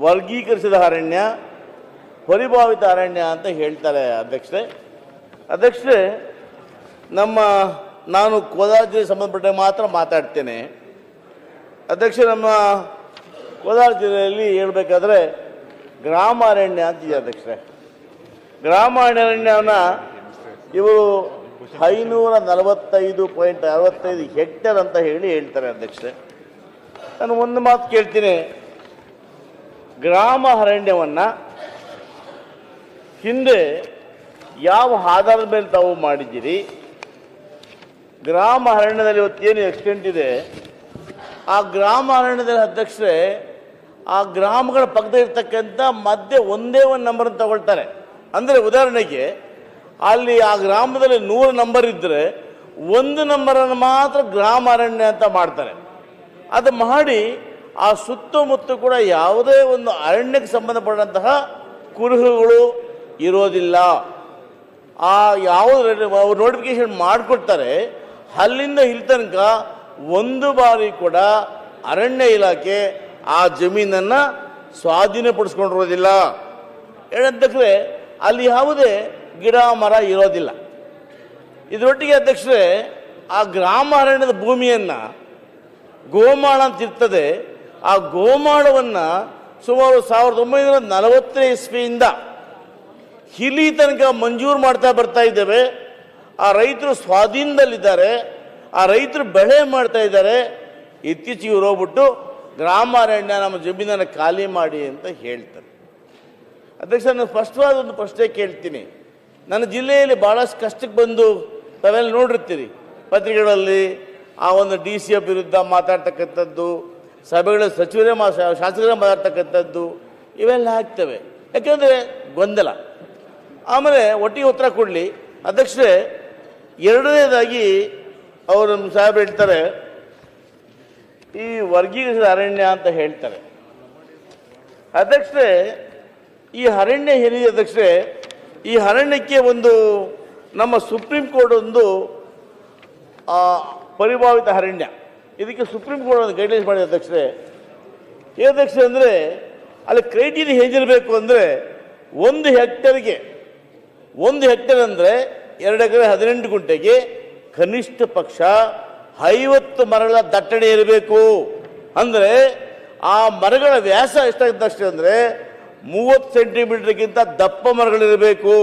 ವರ್ಗೀಕರಿಸಿದ ಅರಣ್ಯ, ಪರಿಭಾವಿತ ಅರಣ್ಯ ಅಂತ ಹೇಳ್ತಾರೆ ಅಧ್ಯಕ್ಷರೇ. ನಾನು ಕೋಲಾರ ಜಿಲ್ಲೆಗೆ ಸಂಬಂಧಪಟ್ಟ ಮಾತ್ರ ಮಾತಾಡ್ತೇನೆ ಅಧ್ಯಕ್ಷ. ನಮ್ಮ ಕೋಲಾರ ಜಿಲ್ಲೆಯಲ್ಲಿ ಹೇಳಬೇಕಾದ್ರೆ ಗ್ರಾಮ ಅರಣ್ಯ ಅಂತಿದೆ ಅಧ್ಯಕ್ಷರೇ. ಗ್ರಾಮ ಅರಣ್ಯವನ್ನು ಇವರು 545.65 ಹೆಕ್ಟೇರ್ ಅಂತ ಹೇಳ್ತಾರೆ ಅಧ್ಯಕ್ಷರೇ. ನಾನು ಒಂದು ಮಾತು ಕೇಳ್ತೀನಿ, ಗ್ರಾಮ ಅರಣ್ಯವನ್ನು ಹಿಂದೆ ಯಾವ ಆಧಾರದ ಮೇಲೆ ತಾವು ಮಾಡಿದ್ದೀರಿ? ಗ್ರಾಮ ಅರಣ್ಯದಲ್ಲಿ ಇವತ್ತೇನು ಎಕ್ಸ್ಟೆಂಟ್ ಇದೆ, ಆ ಗ್ರಾಮ ಅರಣ್ಯದಲ್ಲಿ ಅಧ್ಯಕ್ಷರೇ ಆ ಗ್ರಾಮಗಳ ಪಕ್ಕದಲ್ಲಿರ್ತಕ್ಕಂಥ ಮಧ್ಯೆ ಒಂದೇ ಒಂದು ನಂಬರನ್ನು ತಗೊಳ್ತಾರೆ. ಅಂದರೆ ಉದಾಹರಣೆಗೆ ಅಲ್ಲಿ ಆ ಗ್ರಾಮದಲ್ಲಿ 100 ನಂಬರ್ ಇದ್ದರೆ 1 ನಂಬರನ್ನು ಮಾತ್ರ ಗ್ರಾಮ ಅರಣ್ಯ ಅಂತ ಮಾಡ್ತಾರೆ. ಅದು ಮಾಡಿ ಆ ಸುತ್ತಮುತ್ತ ಕೂಡ ಯಾವುದೇ ಒಂದು ಅರಣ್ಯಕ್ಕೆ ಸಂಬಂಧಪಟ್ಟಂತಹ ಕುರುಹುಗಳು ಇರೋದಿಲ್ಲ. ಆ ಯಾವುದು ನೋಟಿಫಿಕೇಶನ್ ಮಾಡಿಕೊಡ್ತಾರೆ ಅಲ್ಲಿಂದ ಇಲ್ಲಿ ತನಕ ಒಂದು ಬಾರಿ ಕೂಡ ಅರಣ್ಯ ಇಲಾಖೆ ಆ ಜಮೀನನ್ನು ಸ್ವಾಧೀನಪಡಿಸ್ಕೊಂಡಿರೋದಿಲ್ಲ. ಅಧ್ಯಕ್ಷರೇ ಅಲ್ಲಿ ಯಾವುದೇ ಗಿಡ ಮರ ಇರೋದಿಲ್ಲ. ಇದರೊಟ್ಟಿಗೆ ಅಧ್ಯಕ್ಷರೇ ಆ ಗ್ರಾಮ ಅರಣ್ಯದ ಭೂಮಿಯನ್ನು ಗೋಮಾಳ ಅಂತ ಇರ್ತದೆ. ಆ ಗೋಮಾಳವನ್ನು ಸುಮಾರು 1940 ಇಸ್ವಿಯಿಂದ ಇಲ್ಲಿ ತನಕ ಮಂಜೂರು ಮಾಡ್ತಾ ಬರ್ತಾ ಇದ್ದೇವೆ. ಆ ರೈತರು ಸ್ವಾಧೀನದಲ್ಲಿದ್ದಾರೆ, ಆ ರೈತರು ಬೆಳೆ ಮಾಡ್ತಾ ಇದ್ದಾರೆ. ಇತ್ತೀಚೆಗೆ ಇವರು ಹೋಗ್ಬಿಟ್ಟು ಗ್ರಾಮ ಅರಣ್ಯ ನಮ್ಮ ಜಮೀನನ್ನು ಖಾಲಿ ಮಾಡಿ ಅಂತ ಹೇಳ್ತಾರೆ. ಅಧ್ಯಕ್ಷ, ನಾನು ಸ್ಪಷ್ಟವಾದ ಒಂದು ಪ್ರಶ್ನೆ ಕೇಳ್ತೀನಿ. ನನ್ನ ಜಿಲ್ಲೆಯಲ್ಲಿ ಭಾಳಷ್ಟು ಕಷ್ಟಕ್ಕೆ ಬಂದು ತಾವೆಲ್ಲ ನೋಡಿರ್ತೀರಿ ಪತ್ರಿಕೆಗಳಲ್ಲಿ ಆ ಒಂದು DCF ವಿರುದ್ಧ ಮಾತಾಡ್ತಕ್ಕಂಥದ್ದು, ಸಭೆಗಳಲ್ಲಿ ಸಚಿವರೇ ಶಾಸಕರೇ ಮಾತಾಡ್ತಕ್ಕಂಥದ್ದು ಇವೆಲ್ಲ ಆಗ್ತವೆ. ಯಾಕೆಂದರೆ ಗೊಂದಲ. ಆಮೇಲೆ ಒಟ್ಟಿಗೆ ಉತ್ತರ ಕೊಡಲಿ ಅಧ್ಯಕ್ಷರೇ. ಎರಡನೇದಾಗಿ ಅವರು ನಮ್ಮ ಸಾಹೇಬರು ಹೇಳ್ತಾರೆ ಈ ವರ್ಗೀಕರಿಸಿದ ಅರಣ್ಯ ಅಂತ ಹೇಳ್ತಾರೆ ಅಧ್ಯಕ್ಷರೇ. ಈ ಅರಣ್ಯ ಏನಿದೆ ಅಧ್ಯಕ್ಷರೇ, ಈ ಅರಣ್ಯಕ್ಕೆ ಒಂದು ನಮ್ಮ ಸುಪ್ರೀಂ ಕೋರ್ಟ್ ಒಂದು ಪರಿಭಾವಿತ ಅರಣ್ಯ, ಇದಕ್ಕೆ ಸುಪ್ರೀಂ ಕೋರ್ಟ್ ಒಂದು ಗೈಡ್ಲೈನ್ಸ್ ಮಾಡಿದೆ ಅಧ್ಯಕ್ಷರೇ. ಅಧ್ಯಕ್ಷರೇ ಅಂದರೆ ಅಲ್ಲಿ ಕ್ರೈಟೀರಿಯಾ ಹೇಗಿರಬೇಕು ಅಂದರೆ 1 ಹೆಕ್ಟೇರ್ಗೆ 1 ಹೆಕ್ಟೇರ್ ಅಂದರೆ 2 ಎಕರೆ 18 ಗುಂಟೆಗೆ ಕನಿಷ್ಠ ಪಕ್ಷ 50 ಮರಗಳ ದಟ್ಟಣೆ ಇರಬೇಕು. ಅಂದರೆ ಆ ಮರಗಳ ವ್ಯಾಸ ಎಷ್ಟಾಗುತ್ತೆ ಅಂದರೆ 30 ಸೆಂಟಿಮೀಟರ್ಗಿಂತ ದಪ್ಪ ಮರಗಳಿರಬೇಕು.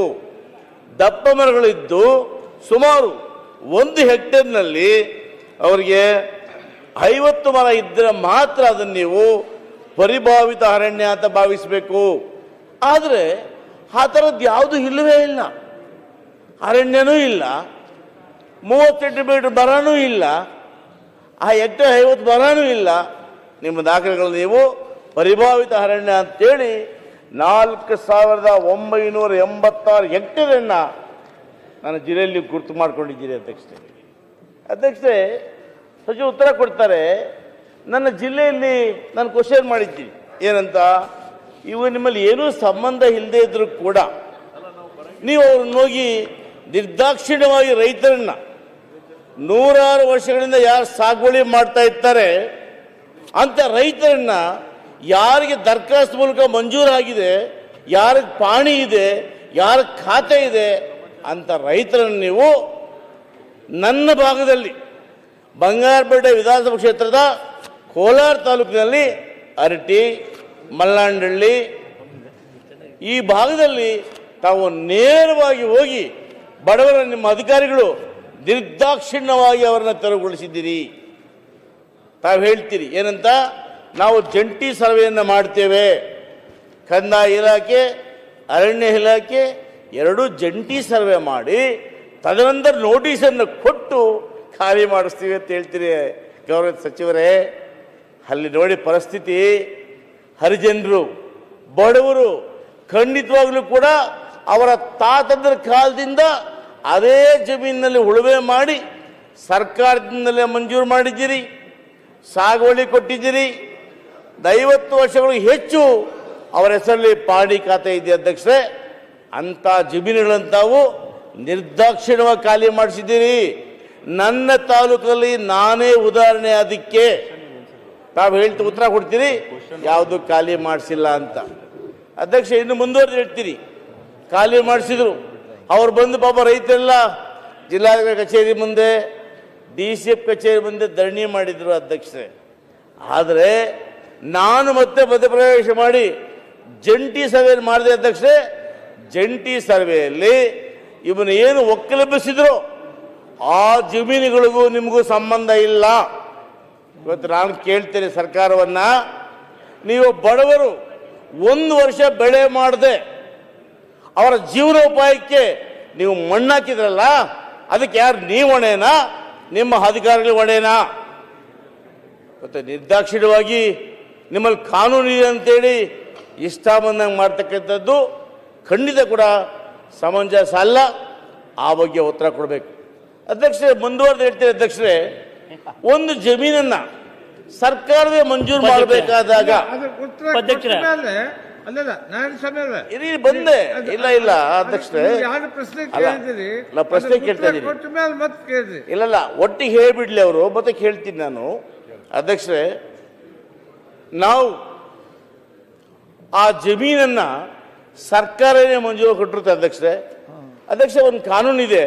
ದಪ್ಪ ಮರಗಳಿದ್ದು ಸುಮಾರು 1 ಹೆಕ್ಟೇರ್ನಲ್ಲಿ ಅವರಿಗೆ 50 ಮರ ಇದ್ದರೆ ಮಾತ್ರ ಅದನ್ನು ನೀವು ಪರಿಭಾವಿತ ಅರಣ್ಯ ಅಂತ ಭಾವಿಸಬೇಕು. ಆದರೆ ಆ ಥರದ್ದು ಯಾವುದೂ ಇಲ್ಲವೇ ಇಲ್ಲ. ಅರಣ್ಯನೂ ಇಲ್ಲ, 30 ಸೆಂಟಿಮೀಟರ್ ಮರನೂ ಇಲ್ಲ, ಆ ಹೆಕ್ಟೇರ್ 50 ಮರನೂ ಇಲ್ಲ. ನಿಮ್ಮ ದಾಖಲೆಗಳು ನೀವು ಪರಿಭಾವಿತ ಅರಣ್ಯ ಅಂತೇಳಿ 4986 ಹೆಕ್ಟೇರನ್ನು ನನ್ನ ಜಿಲ್ಲೆಯಲ್ಲಿ ಗುರುತು ಮಾಡ್ಕೊಂಡಿದ್ದೀರಿ ಅಧ್ಯಕ್ಷರೇ. ಸಚಿವ ಉತ್ತರ ಕೊಡ್ತಾರೆ. ನನ್ನ ಜಿಲ್ಲೆಯಲ್ಲಿ ನಾನು ಕ್ವಶನ್ ಮಾಡಿದ್ದೀನಿ ಏನಂತ, ಇವು ನಿಮ್ಮಲ್ಲಿ ಏನೂ ಸಂಬಂಧ ಇಲ್ಲದೆ ಇದ್ರೂ ಕೂಡ ನೀವು ಅವ್ರನ್ನ ಹೋಗಿ ನಿರ್ದಾಕ್ಷಿಣ್ಯವಾಗಿ ರೈತರನ್ನ 100 ವರ್ಷಗಳಿಂದ ಯಾರು ಸಾಗುವಳಿ ಮಾಡ್ತಾ ಇರ್ತಾರೆ ಅಂತ ರೈತರನ್ನ, ಯಾರಿಗೆ ದರಖಾಸ್ತು ಮೂಲಕ ಮಂಜೂರಾಗಿದೆ, ಯಾರಿಗೆ ಪಾಣಿ ಇದೆ, ಯಾರ ಖಾತೆ ಇದೆ ಅಂತ ರೈತರನ್ನು ನೀವು ನನ್ನ ಭಾಗದಲ್ಲಿ ಬಂಗಾರಪೇಟೆ ವಿಧಾನಸಭಾ ಕ್ಷೇತ್ರದ ಕೋಲಾರ ತಾಲೂಕಿನಲ್ಲಿ ಅರಟಿ, ಮಲ್ಲಾಂಡಹಳ್ಳಿ ಈ ಭಾಗದಲ್ಲಿ ತಾವು ನೇರವಾಗಿ ಹೋಗಿ ಬಡವರ ನಿಮ್ಮ ಅಧಿಕಾರಿಗಳು ನಿರ್ದಾಕ್ಷಿಣ್ಯವಾಗಿ ಅವರನ್ನು ತೆರವುಗೊಳಿಸಿದ್ದೀರಿ. ತಾವು ಹೇಳ್ತೀರಿ ಏನಂತ, ನಾವು ಜಂಟಿ ಸರ್ವೆಯನ್ನು ಮಾಡ್ತೇವೆ. ಕಂದಾಯ ಇಲಾಖೆ, ಅರಣ್ಯ ಇಲಾಖೆ ಎರಡೂ ಜಂಟಿ ಸರ್ವೆ ಮಾಡಿ ತದನಂತರ ನೋಟಿಸನ್ನು ಕೊಟ್ಟು ಖಾಲಿ ಮಾಡಿಸ್ತೀವಿ ಅಂತ ಹೇಳ್ತೀರಿ ಗೌರವ ಸಚಿವರೇ. ಅಲ್ಲಿ ನೋಡಿ ಪರಿಸ್ಥಿತಿ, ಹರಿಜನರು ಬಡವರು ಖಂಡಿತವಾಗಲೂ ಕೂಡ ಅವರ ತಾತಂದ್ರ ಕಾಲದಿಂದ ಅದೇ ಜಮೀನಿನಲ್ಲಿ ಉಳುಮೆ ಮಾಡಿ ಸರ್ಕಾರದಿಂದಲೇ ಮಂಜೂರು ಮಾಡಿದ್ದೀರಿ, ಸಾಗುವಳಿ ಕೊಟ್ಟಿದ್ದೀರಿ. 50 ವರ್ಷಗಳಿಗೆ ಹೆಚ್ಚು ಅವರ ಹೆಸರಲ್ಲಿ ಪಾಣಿ ಖಾತೆ ಇದೆ ಅಧ್ಯಕ್ಷರೇ. ಅಂಥ ಜಮೀನುಗಳಂತಾವು ನಿರ್ದಾಕ್ಷಿಣ್ಯವಾಗಿ ಖಾಲಿ ಮಾಡಿಸಿದ್ದೀರಿ. ನನ್ನ ತಾಲೂಕಲ್ಲಿ ನಾನೇ ಉದಾಹರಣೆ. ಅದಕ್ಕೆ ತಾವು ಹೇಳ್ತಿ ಉತ್ತರ ಕೊಡ್ತೀರಿ ಯಾವುದು ಖಾಲಿ ಮಾಡಿಸಿಲ್ಲ ಅಂತ. ಅಧ್ಯಕ್ಷ ಇನ್ನು ಮುಂದುವರೆದು ಹೇಳ್ತೀರಿ ಖಾಲಿ ಮಾಡಿಸಿದ್ರು. ಅವ್ರು ಬಂದು ಪಾಪ ರೈತರೆಲ್ಲ ಜಿಲ್ಲಾಧಿಕಾರಿ ಕಚೇರಿ ಮುಂದೆ DCF ಕಚೇರಿ ಮುಂದೆ ಧರಣಿ ಮಾಡಿದ್ರು ಅಧ್ಯಕ್ಷರೇ. ಆದರೆ ನಾನು ಮತ್ತೆ ಮಧ್ಯಪ್ರವೇಶ ಮಾಡಿ ಜಂಟಿ ಸರ್ವೆ ಮಾಡಿದೆ ಅಧ್ಯಕ್ಷರೇ. ಜಂಟಿ ಸರ್ವೆಯಲ್ಲಿ ಇವನು ಏನು ಒಕ್ಕಲೆಬ್ಬಿಸಿದ್ರು ಆ ಜಮೀನುಗಳಿಗೂ ನಿಮಗೂ ಸಂಬಂಧ ಇಲ್ಲ. ಇವತ್ತು ನಾನು ಕೇಳ್ತೇನೆ ಸರ್ಕಾರವನ್ನ, ನೀವು ಬಡವರು 1 ವರ್ಷ ಬೆಳೆ ಮಾಡದೆ ಅವರ ಜೀವನೋಪಾಯಕ್ಕೆ ನೀವು ಮಣ್ಣಾಕಿದ್ರಲ್ಲ, ಅದಕ್ಕೆ ಯಾರು ನೀವು ಹೊಣೆನಾ ನಿಮ್ಮ ಅಧಿಕಾರಿಗಳು ಹೊಣೆನಾ? ಮತ್ತೆ ನಿರ್ದಾಕ್ಷಿಣ್ಯವಾಗಿ ನಿಮ್ಮಲ್ಲಿ ಕಾನೂನು ಇದೆ ಅಂತೇಳಿ ಇಷ್ಟ ಬಂದಂಗೆ ಮಾಡ್ತಕ್ಕಂಥದ್ದು ಖಂಡಿತ ಕೂಡ ಸಮಂಜಸ ಅಲ್ಲ. ಆ ಬಗ್ಗೆ ಉತ್ತರ ಕೊಡಬೇಕು. ಅಧ್ಯಕ್ಷರೇ ಮುಂದುವರೆದು ಹೇಳ್ತೀರಿ ಅಧ್ಯಕ್ಷರೇ, ಒಂದು ಜಮೀನನ್ನ ಸರ್ಕಾರವೇ ಮಂಜೂರು ಮಾಡಬೇಕಾದಾಗ ಇರಿ ಬಂದೆ ಇಲ್ಲ ಇಲ್ಲ ಅಧ್ಯಕ್ಷರೇ ನಾ ಪ್ರಶ್ನೆ ಕೇಳ್ತಾ ಇದ್ದೀನಿ. ಇಲ್ಲ ಒಟ್ಟಿಗೆ ಹೇಳ್ಬಿಡ್ಲಿ ಅವರು, ಮತ್ತೆ ಕೇಳ್ತೀನಿ ನಾನು. ಅಧ್ಯಕ್ಷರೇ, ನಾವು ಆ ಜಮೀನನ್ನ ಸರ್ಕಾರನೇ ಮಂಜೂರು ಕೊಟ್ಟಿರುತ್ತೆ ಅಧ್ಯಕ್ಷರೇ. ಅಧ್ಯಕ್ಷ ಒಂದು ಕಾನೂನಿದೆ,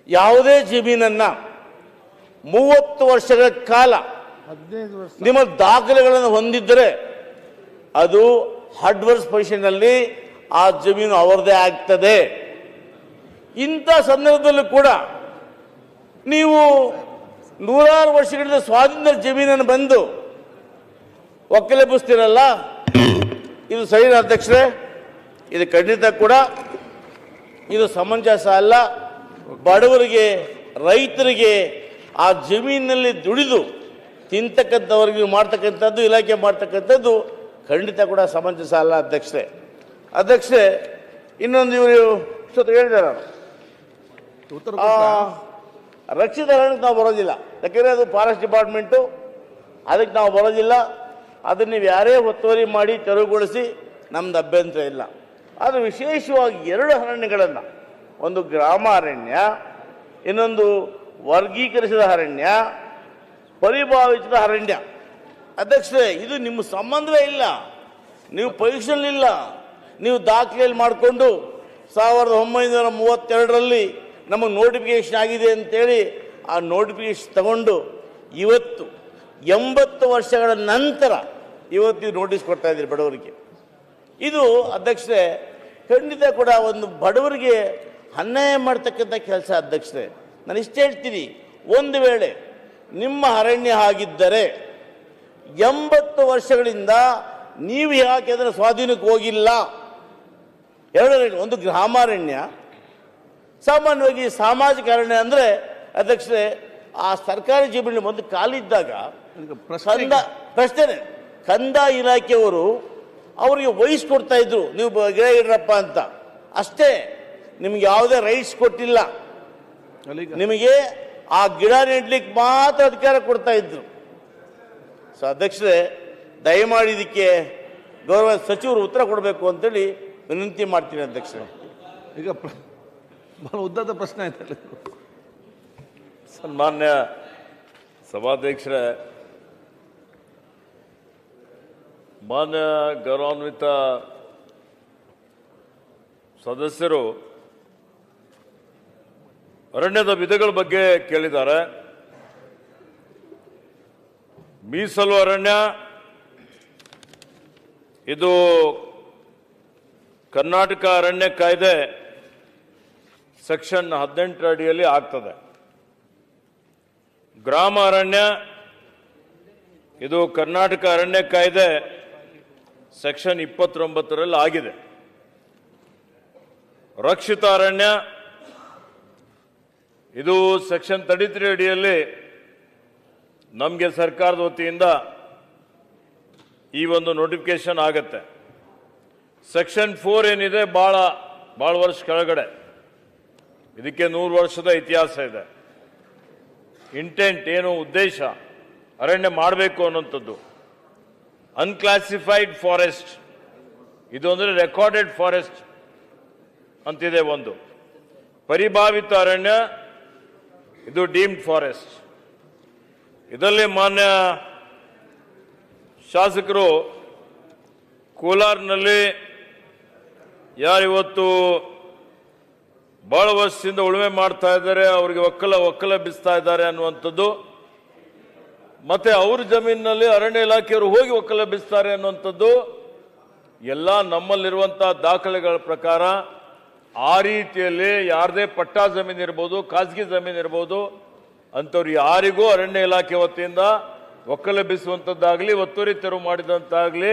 ಯಾವುದೇ ಜಮೀನನ್ನ 30 ವರ್ಷಗಳ ಕಾಲ ನಿಮ್ಮ ದಾಖಲೆಗಳನ್ನು ಹೊಂದಿದ್ದರೆ ಅದು ಅಡ್ವರ್ಸ್ ಪೊಸಿಷನ್ನಲ್ಲಿ ಆ ಜಮೀನು ಅವರದೇ ಆಗ್ತದೆ. ಇಂಥ ಸಂದರ್ಭದಲ್ಲೂ ಕೂಡ ನೀವು 100 ವರ್ಷಗಳಿಂದ ಸ್ವಾಧೀನ ಜಮೀನನ್ನು ಬಂದು ಒಕ್ಕಲೆಬ್ಬಿಸ್ತೀರಲ್ಲ, ಇದು ಸರಿ ಅಧ್ಯಕ್ಷರೇ? ಇದು ಖಂಡಿತ ಕೂಡ ಇದು ಸಮಂಜಸ ಅಲ್ಲ. ಬಡವರಿಗೆ, ರೈತರಿಗೆ, ಆ ಜಮೀನಿನಲ್ಲಿ ದುಡಿದು ತಿಂತಕ್ಕಂಥವ್ರಿಗೆ ಮಾಡ್ತಕ್ಕಂಥದ್ದು, ಇಲಾಖೆ ಮಾಡ್ತಕ್ಕಂಥದ್ದು ಖಂಡಿತ ಕೂಡ ಸಮಂಜಸ ಅಲ್ಲ ಅಧ್ಯಕ್ಷರೇ. ಅಧ್ಯಕ್ಷರೇ, ಇನ್ನೊಂದು ಇವರು ಹೇಳಿದ್ದಾರೆ, ರಕ್ಷಿತ ಅರಣ್ಯಕ್ಕೆ ನಾವು ಬರೋದಿಲ್ಲ, ಯಾಕೆಂದರೆ ಅದು ಫಾರೆಸ್ಟ್ ಡಿಪಾರ್ಟ್ಮೆಂಟು, ಅದಕ್ಕೆ ನಾವು ಬರೋದಿಲ್ಲ. ಅದನ್ನು ನೀವು ಯಾರೇ ಒತ್ತುವರಿ ಮಾಡಿ ತೆರವುಗೊಳಿಸಿ ನಮ್ದು ಅಭ್ಯಂತರ ಇಲ್ಲ. ಆದರೆ ವಿಶೇಷವಾಗಿ 2 ಅರಣ್ಯಗಳನ್ನು, ಒಂದು ಗ್ರಾಮ ಅರಣ್ಯ, ಇನ್ನೊಂದು ವರ್ಗೀಕರಿಸಿದ ಅರಣ್ಯ, ಪರಿಭಾವಿಸಿದ ಅರಣ್ಯ. ಅಧ್ಯಕ್ಷರೇ, ಇದು ನಿಮ್ಮ ಸಂಬಂಧವೇ ಇಲ್ಲ, ನೀವು ಪೊಸಿಷನ್ ಇಲ್ಲ. ನೀವು ದಾಖಲೆಯಲ್ಲಿ ಮಾಡಿಕೊಂಡು 1932ರಲ್ಲಿ ನಮಗೆ ನೋಟಿಫಿಕೇಶನ್ ಆಗಿದೆ ಅಂತೇಳಿ ಆ ನೋಟಿಫಿಕೇಶನ್ ತಗೊಂಡು ಇವತ್ತು 80 ವರ್ಷಗಳ ನಂತರ ಇವತ್ತು ನೋಟಿಸ್ ಕೊಡ್ತಾ ಇದ್ದೀರಿ ಬಡವರಿಗೆ. ಇದು ಅಧ್ಯಕ್ಷರೇ ಖಂಡಿತ ಕೂಡ ಒಂದು ಬಡವರಿಗೆ ಅನ್ಯಾಯ ಮಾಡ್ತಕ್ಕಂಥ ಕೆಲಸ ಅಧ್ಯಕ್ಷರೇ. ನಾನು ಇಷ್ಟು ಹೇಳ್ತೀನಿ, ಒಂದು ವೇಳೆ ನಿಮ್ಮ ಅರಣ್ಯ ಆಗಿದ್ದರೆ 80 ವರ್ಷಗಳಿಂದ ನೀವು ಯಾಕೆ ಅದರ ಸ್ವಾಧೀನಕ್ಕೆ ಹೋಗಿಲ್ಲ? 2 ಒಂದು ಗ್ರಾಮಾರಣ್ಯ, ಸಾಮಾನ್ಯವಾಗಿ ಸಾಮಾಜಿಕ ಅರಣ್ಯ ಅಂದರೆ ಅಧ್ಯಕ್ಷರೇ ಆ ಸರ್ಕಾರಿ ಜಮೀನು ಒಂದು ಕಾಲಿದ್ದಾಗ ಕಂದಾಯ ಇಲಾಖೆಯವರು ಅವರಿಗೆ ವಹಿಸ್ಕೊಡ್ತಾ ಇದ್ರು, ನೀವು ಗಿಡ ಇಡ್ರಪ್ಪ ಅಂತ ಅಷ್ಟೇ. ನಿಮ್ಗೆ ಯಾವುದೇ ರೈಟ್ಸ್ ಕೊಟ್ಟಿಲ್ಲ, ನಿಮಗೆ ಆ ಗಿಡ ನೆಡ್ಲಿಕ್ಕೆ ಮಾತ್ರ ಅಧಿಕಾರ ಕೊಡ್ತಾ ಇದ್ರು. ಸೊ ಅಧ್ಯಕ್ಷರೇ, ದಯಮಾಡಿ ಇದಕ್ಕೆ ಗೌರವ ಸಚಿವರು ಉತ್ತರ ಕೊಡಬೇಕು ಅಂತೇಳಿ ವಿನಂತಿ ಮಾಡ್ತೀನಿ ಅಧ್ಯಕ್ಷರೇ. ಈಗ ಬಹಳ ಉದ್ದದ ಪ್ರಶ್ನೆ ಆಯ್ತಲ್ಲ. ಸನ್ಮಾನ್ಯ ಸಭಾಧ್ಯಕ್ಷರೇ, ಮಾನ್ಯ ಗೌರವಾನ್ವಿತ ಸದಸ್ಯರು ಅರಣ್ಯದ ವಿಧಗಳ ಬಗ್ಗೆ ಕೇಳಿದ್ದಾರೆ. ಮೀಸಲು ಅರಣ್ಯ ಇದು ಕರ್ನಾಟಕ ಅರಣ್ಯ ಕಾಯ್ದೆ ಸೆಕ್ಷನ್ 18 ಅಡಿಯಲ್ಲಿ ಆಗ್ತದೆ. ಗ್ರಾಮ ಅರಣ್ಯ ಇದು ಕರ್ನಾಟಕ ಅರಣ್ಯ ಕಾಯ್ದೆ ಸೆಕ್ಷನ್ 29ರಲ್ಲಿ ಆಗಿದೆ. ರಕ್ಷಿತ ಅರಣ್ಯ ಇದು ಸೆಕ್ಷನ್ 33 ಅಡಿಯಲ್ಲಿ ನಮಗೆ ಸರ್ಕಾರದ ವತಿಯಿಂದ ಈ ಒಂದು ನೋಟಿಫಿಕೇಶನ್ ಆಗುತ್ತೆ. ಸೆಕ್ಷನ್ 4 ಏನಿದೆ ಭಾಳ ವರ್ಷ ಕೆಳಗಡೆ, ಇದಕ್ಕೆ 100 ವರ್ಷದ ಇತಿಹಾಸ ಇದೆ. ಇಂಟೆಂಟ್ ಏನು, ಉದ್ದೇಶ ಅರಣ್ಯ ಮಾಡಬೇಕು ಅನ್ನೋಂಥದ್ದು. ಅನ್ಕ್ಲಾಸಿಫೈಡ್ ಫಾರೆಸ್ಟ್ ಇದು ಅಂದರೆ ರೆಕಾರ್ಡೆಡ್ ಫಾರೆಸ್ಟ್ ಅಂತಿದೆ ಒಂದು. ಪರಿಭಾವಿತ ಅರಣ್ಯ ಇದು ಡೀಮ್ಡ್ ಫಾರೆಸ್ಟ್. ಇದರಲ್ಲಿ ಮಾನ್ಯ ಶಾಸಕರು ಕೋಲಾರ್ನಲ್ಲಿ ಯಾರಿವತ್ತು ಬಹಳ ವರ್ಷದಿಂದ ಉಳುಮೆ ಮಾಡ್ತಾ ಇದ್ದಾರೆ, ಅವರಿಗೆ ಒಕ್ಕಲೆಬ್ಬಿಸ್ತಾ ಇದ್ದಾರೆ ಅನ್ನುವಂಥದ್ದು, ಮತ್ತೆ ಅವ್ರ ಜಮೀನಿನಲ್ಲಿ ಅರಣ್ಯ ಇಲಾಖೆಯವರು ಹೋಗಿ ಒಕ್ಕಲೆಬ್ಬಿಸ್ತಾರೆ ಅನ್ನುವಂಥದ್ದು ಎಲ್ಲ ನಮ್ಮಲ್ಲಿರುವಂತಹ ದಾಖಲೆಗಳ ಪ್ರಕಾರ ಆ ರೀತಿಯಲ್ಲಿ ಯಾರದೇ ಪಟ್ಟಾ ಜಮೀನು ಇರ್ಬೋದು, ಖಾಸಗಿ ಜಮೀನು ಇರ್ಬೋದು, ಅಂಥವ್ರು ಯಾರಿಗೂ ಅರಣ್ಯ ಇಲಾಖೆ ವತಿಯಿಂದ ಒಕ್ಕಲೆಬ್ಬಿಸುವಂಥದ್ದಾಗಲಿ ಒತ್ತುವರಿ ತೆರವು ಮಾಡಿದಂತಾಗಲಿ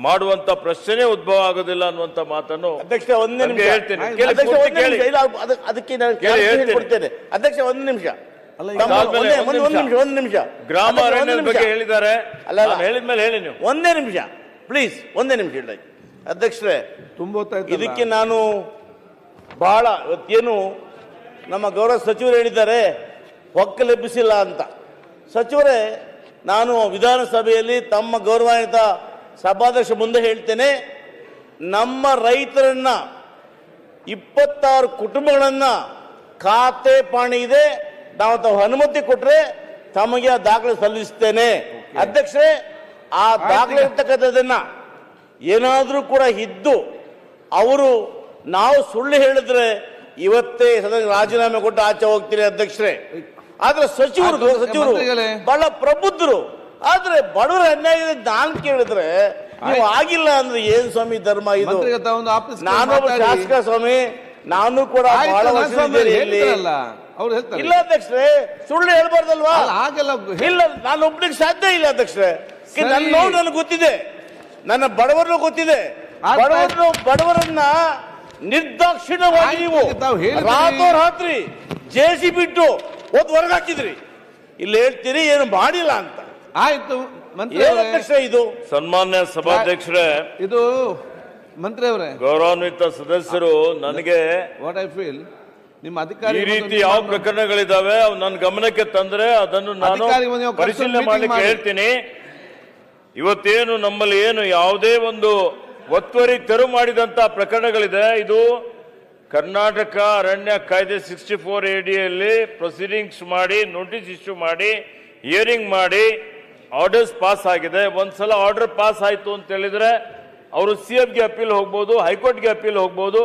ಮಾಡುವಂತ ಪ್ರಶ್ನೆ ಉದ್ಭವ ಆಗೋದಿಲ್ಲ ಅನ್ನುವಂತ ಮಾತನ್ನು ಅಧ್ಯಕ್ಷ ಒಂದೇ ನಿಮಿಷ ಹೇಳ್ತೀನಿ. ಅಧ್ಯಕ್ಷ ಒಂದೇ ನಿಮಿಷ. ಇಲ್ಲ, ಅದಕ್ಕೆ ನಾನು ಹೇಳ್ಕೊಡ್ತೇನೆ ಅಧ್ಯಕ್ಷ. ಒಂದು ನಿಮಿಷ, ಒಂದು ನಿಮಿಷ. ಗ್ರಾಮ ಅರಣ್ಯದ ಬಗ್ಗೆ ಹೇಳಿದ್ದಾರೆ, ಹೇಳಿದ್ಮೇಲೆ ಹೇಳಿ ನೀವು. ಒಂದೇ ನಿಮಿಷ ಪ್ಲೀಸ್, ಒಂದೇ ನಿಮಿಷ ಹೇಳಿ ಅಧ್ಯಕ್ಷರೇ. ಇದಕ್ಕೆ ನಾನು ಬಹಳ ಇವತ್ತೇನು ನಮ್ಮ ಗೌರವ ಸಚಿವರು ಹೇಳಿದ್ದಾರೆ ಒಕ್ಕಲೆಬ್ಬಿಸಿಲ್ಲ ಅಂತ. ಸಚಿವರೇ, ನಾನು ವಿಧಾನಸಭೆಯಲ್ಲಿ ತಮ್ಮ ಗೌರವಾನ್ವಿತ ಸಭಾಧ್ಯಕ್ಷ ಮುಂದೆ ಹೇಳ್ತೇನೆ, ನಮ್ಮ ರೈತರನ್ನ 26 ಕುಟುಂಬಗಳನ್ನ ಖಾತೆ ಪಾಣಿ ಇದೆ, ನಾವು ತಾವು ಅನುಮತಿ ಕೊಟ್ರೆ ತಮಗೆ ಆ ದಾಖಲೆ ಸಲ್ಲಿಸ್ತೇನೆ. ಅಧ್ಯಕ್ಷರೇ, ಆ ದಾಖಲೆ ಇರ್ತಕ್ಕಂಥದ್ದನ್ನ ಏನಾದರೂ ಕೂಡ ಇದ್ದು ಅವರು ನಾವು ಸುಳ್ಳು ಹೇಳಿದ್ರೆ ಇವತ್ತೇ ರಾಜೀನಾಮೆ ಕೊಟ್ಟು ಆಚೆ ಹೋಗ್ತೀನಿ ಅಧ್ಯಕ್ಷರೇ. ಆದ್ರೆ ಸಚಿವರು ಬಹಳ ಪ್ರಬುದ್ಧರು, ಆದ್ರೆ ಬಡವರ ಅನ್ಯಾಯ ನಾನು ಕೇಳಿದ್ರೆ ನೀವು ಆಗಿಲ್ಲ ಅಂದ್ರೆ ಏನ್ ಸ್ವಾಮಿ ಧರ್ಮ ಇದು? ನಾನೊಬ್ಬ ಶಾಸಕ ಸ್ವಾಮಿ, ನಾನು ಕೂಡ ಬಹಳ ಇಲ್ಲ ಅಧ್ಯಕ್ಷರೇ, ಸುಳ್ಳು ಹೇಳ್ಬಾರ್ದಲ್ವಾ? ಇಲ್ಲ, ನಾನು ಒಬ್ಬನಿಗೆ ಸಾಧ್ಯ ಇಲ್ಲ ಅಧ್ಯಕ್ಷರೇ. ನನ್ನ ನೋವು ನನಗೆ ಗೊತ್ತಿದೆ, ನನ್ನ ಬಡವರನ್ನು ಗೊತ್ತಿದೆ. ಬಡವರನ್ನ ನಿರ್ದಾಕ್ಷಿಣ್ಯವಾಗಿ ನೀವು ರಾತ್ರಿ ಜೇಸಿ ಬಿಟ್ಟು ಹೊರಗೆ ಹಾಕಿದ್ರಿ. ಇಲ್ಲಿ ಹೇಳ್ತೀರಿ ಏನು ಮಾಡಿಲ್ಲ ಅಂತ. ಆಯ್ತು ಇದು ಸನ್ಮಾನ್ಯ ಸಭಾಧ್ಯಕ್ಷರೇ, ಇದು ಮಂತ್ರಿ ಅವರೇ, ಗೌರವಾನ್ವಿತ ಸದಸ್ಯರು, ನನಗೆ ವಾಟ್ ಐ ಫೀಲ್ ನಿಮ್ಮ ಅಧಿಕಾರಿ ಈ ರೀತಿ ಯಾವ ಪ್ರಕರಣಗಳಿದಾವೆ ಅವು ನನ್ನ ಗಮನಕ್ಕೆ ತಂದ್ರೆ ಅದನ್ನು ನಾನು ಪರಿಶೀಲನೆ ಮಾಡಲಿಕ್ಕೆ ಹೇಳ್ತೀನಿ. ಇವತ್ತೇನು ನಮ್ಮಲ್ಲಿ ಏನು ಯಾವುದೇ ಒಂದು ಒತ್ತುವರಿ ತೆರವು ಮಾಡಿದಂತ ಪ್ರಕರಣಗಳಿದೆ, ಇದು ಕರ್ನಾಟಕ ಅರಣ್ಯ ಕಾಯ್ದೆ 64 ADಯಲ್ಲಿ ಪ್ರೊಸೀಡಿಂಗ್ಸ್ ಮಾಡಿ, ನೋಟಿಸ್ ಇಶ್ಯೂ ಮಾಡಿ, ಹಿಯರಿಂಗ್ ಮಾಡಿ, ಆರ್ಡರ್ಸ್ ಪಾಸ್ ಆಗಿದೆ. ಒಂದ್ಸಲ ಆರ್ಡರ್ ಪಾಸ್ ಆಯ್ತು ಅಂತ ಹೇಳಿದ್ರೆ ಅವರು CMಗೆ ಅಪೀಲ್ ಹೋಗ್ಬೋದು, ಹೈಕೋರ್ಟ್ಗೆ ಅಪೀಲ್ ಹೋಗ್ಬೋದು.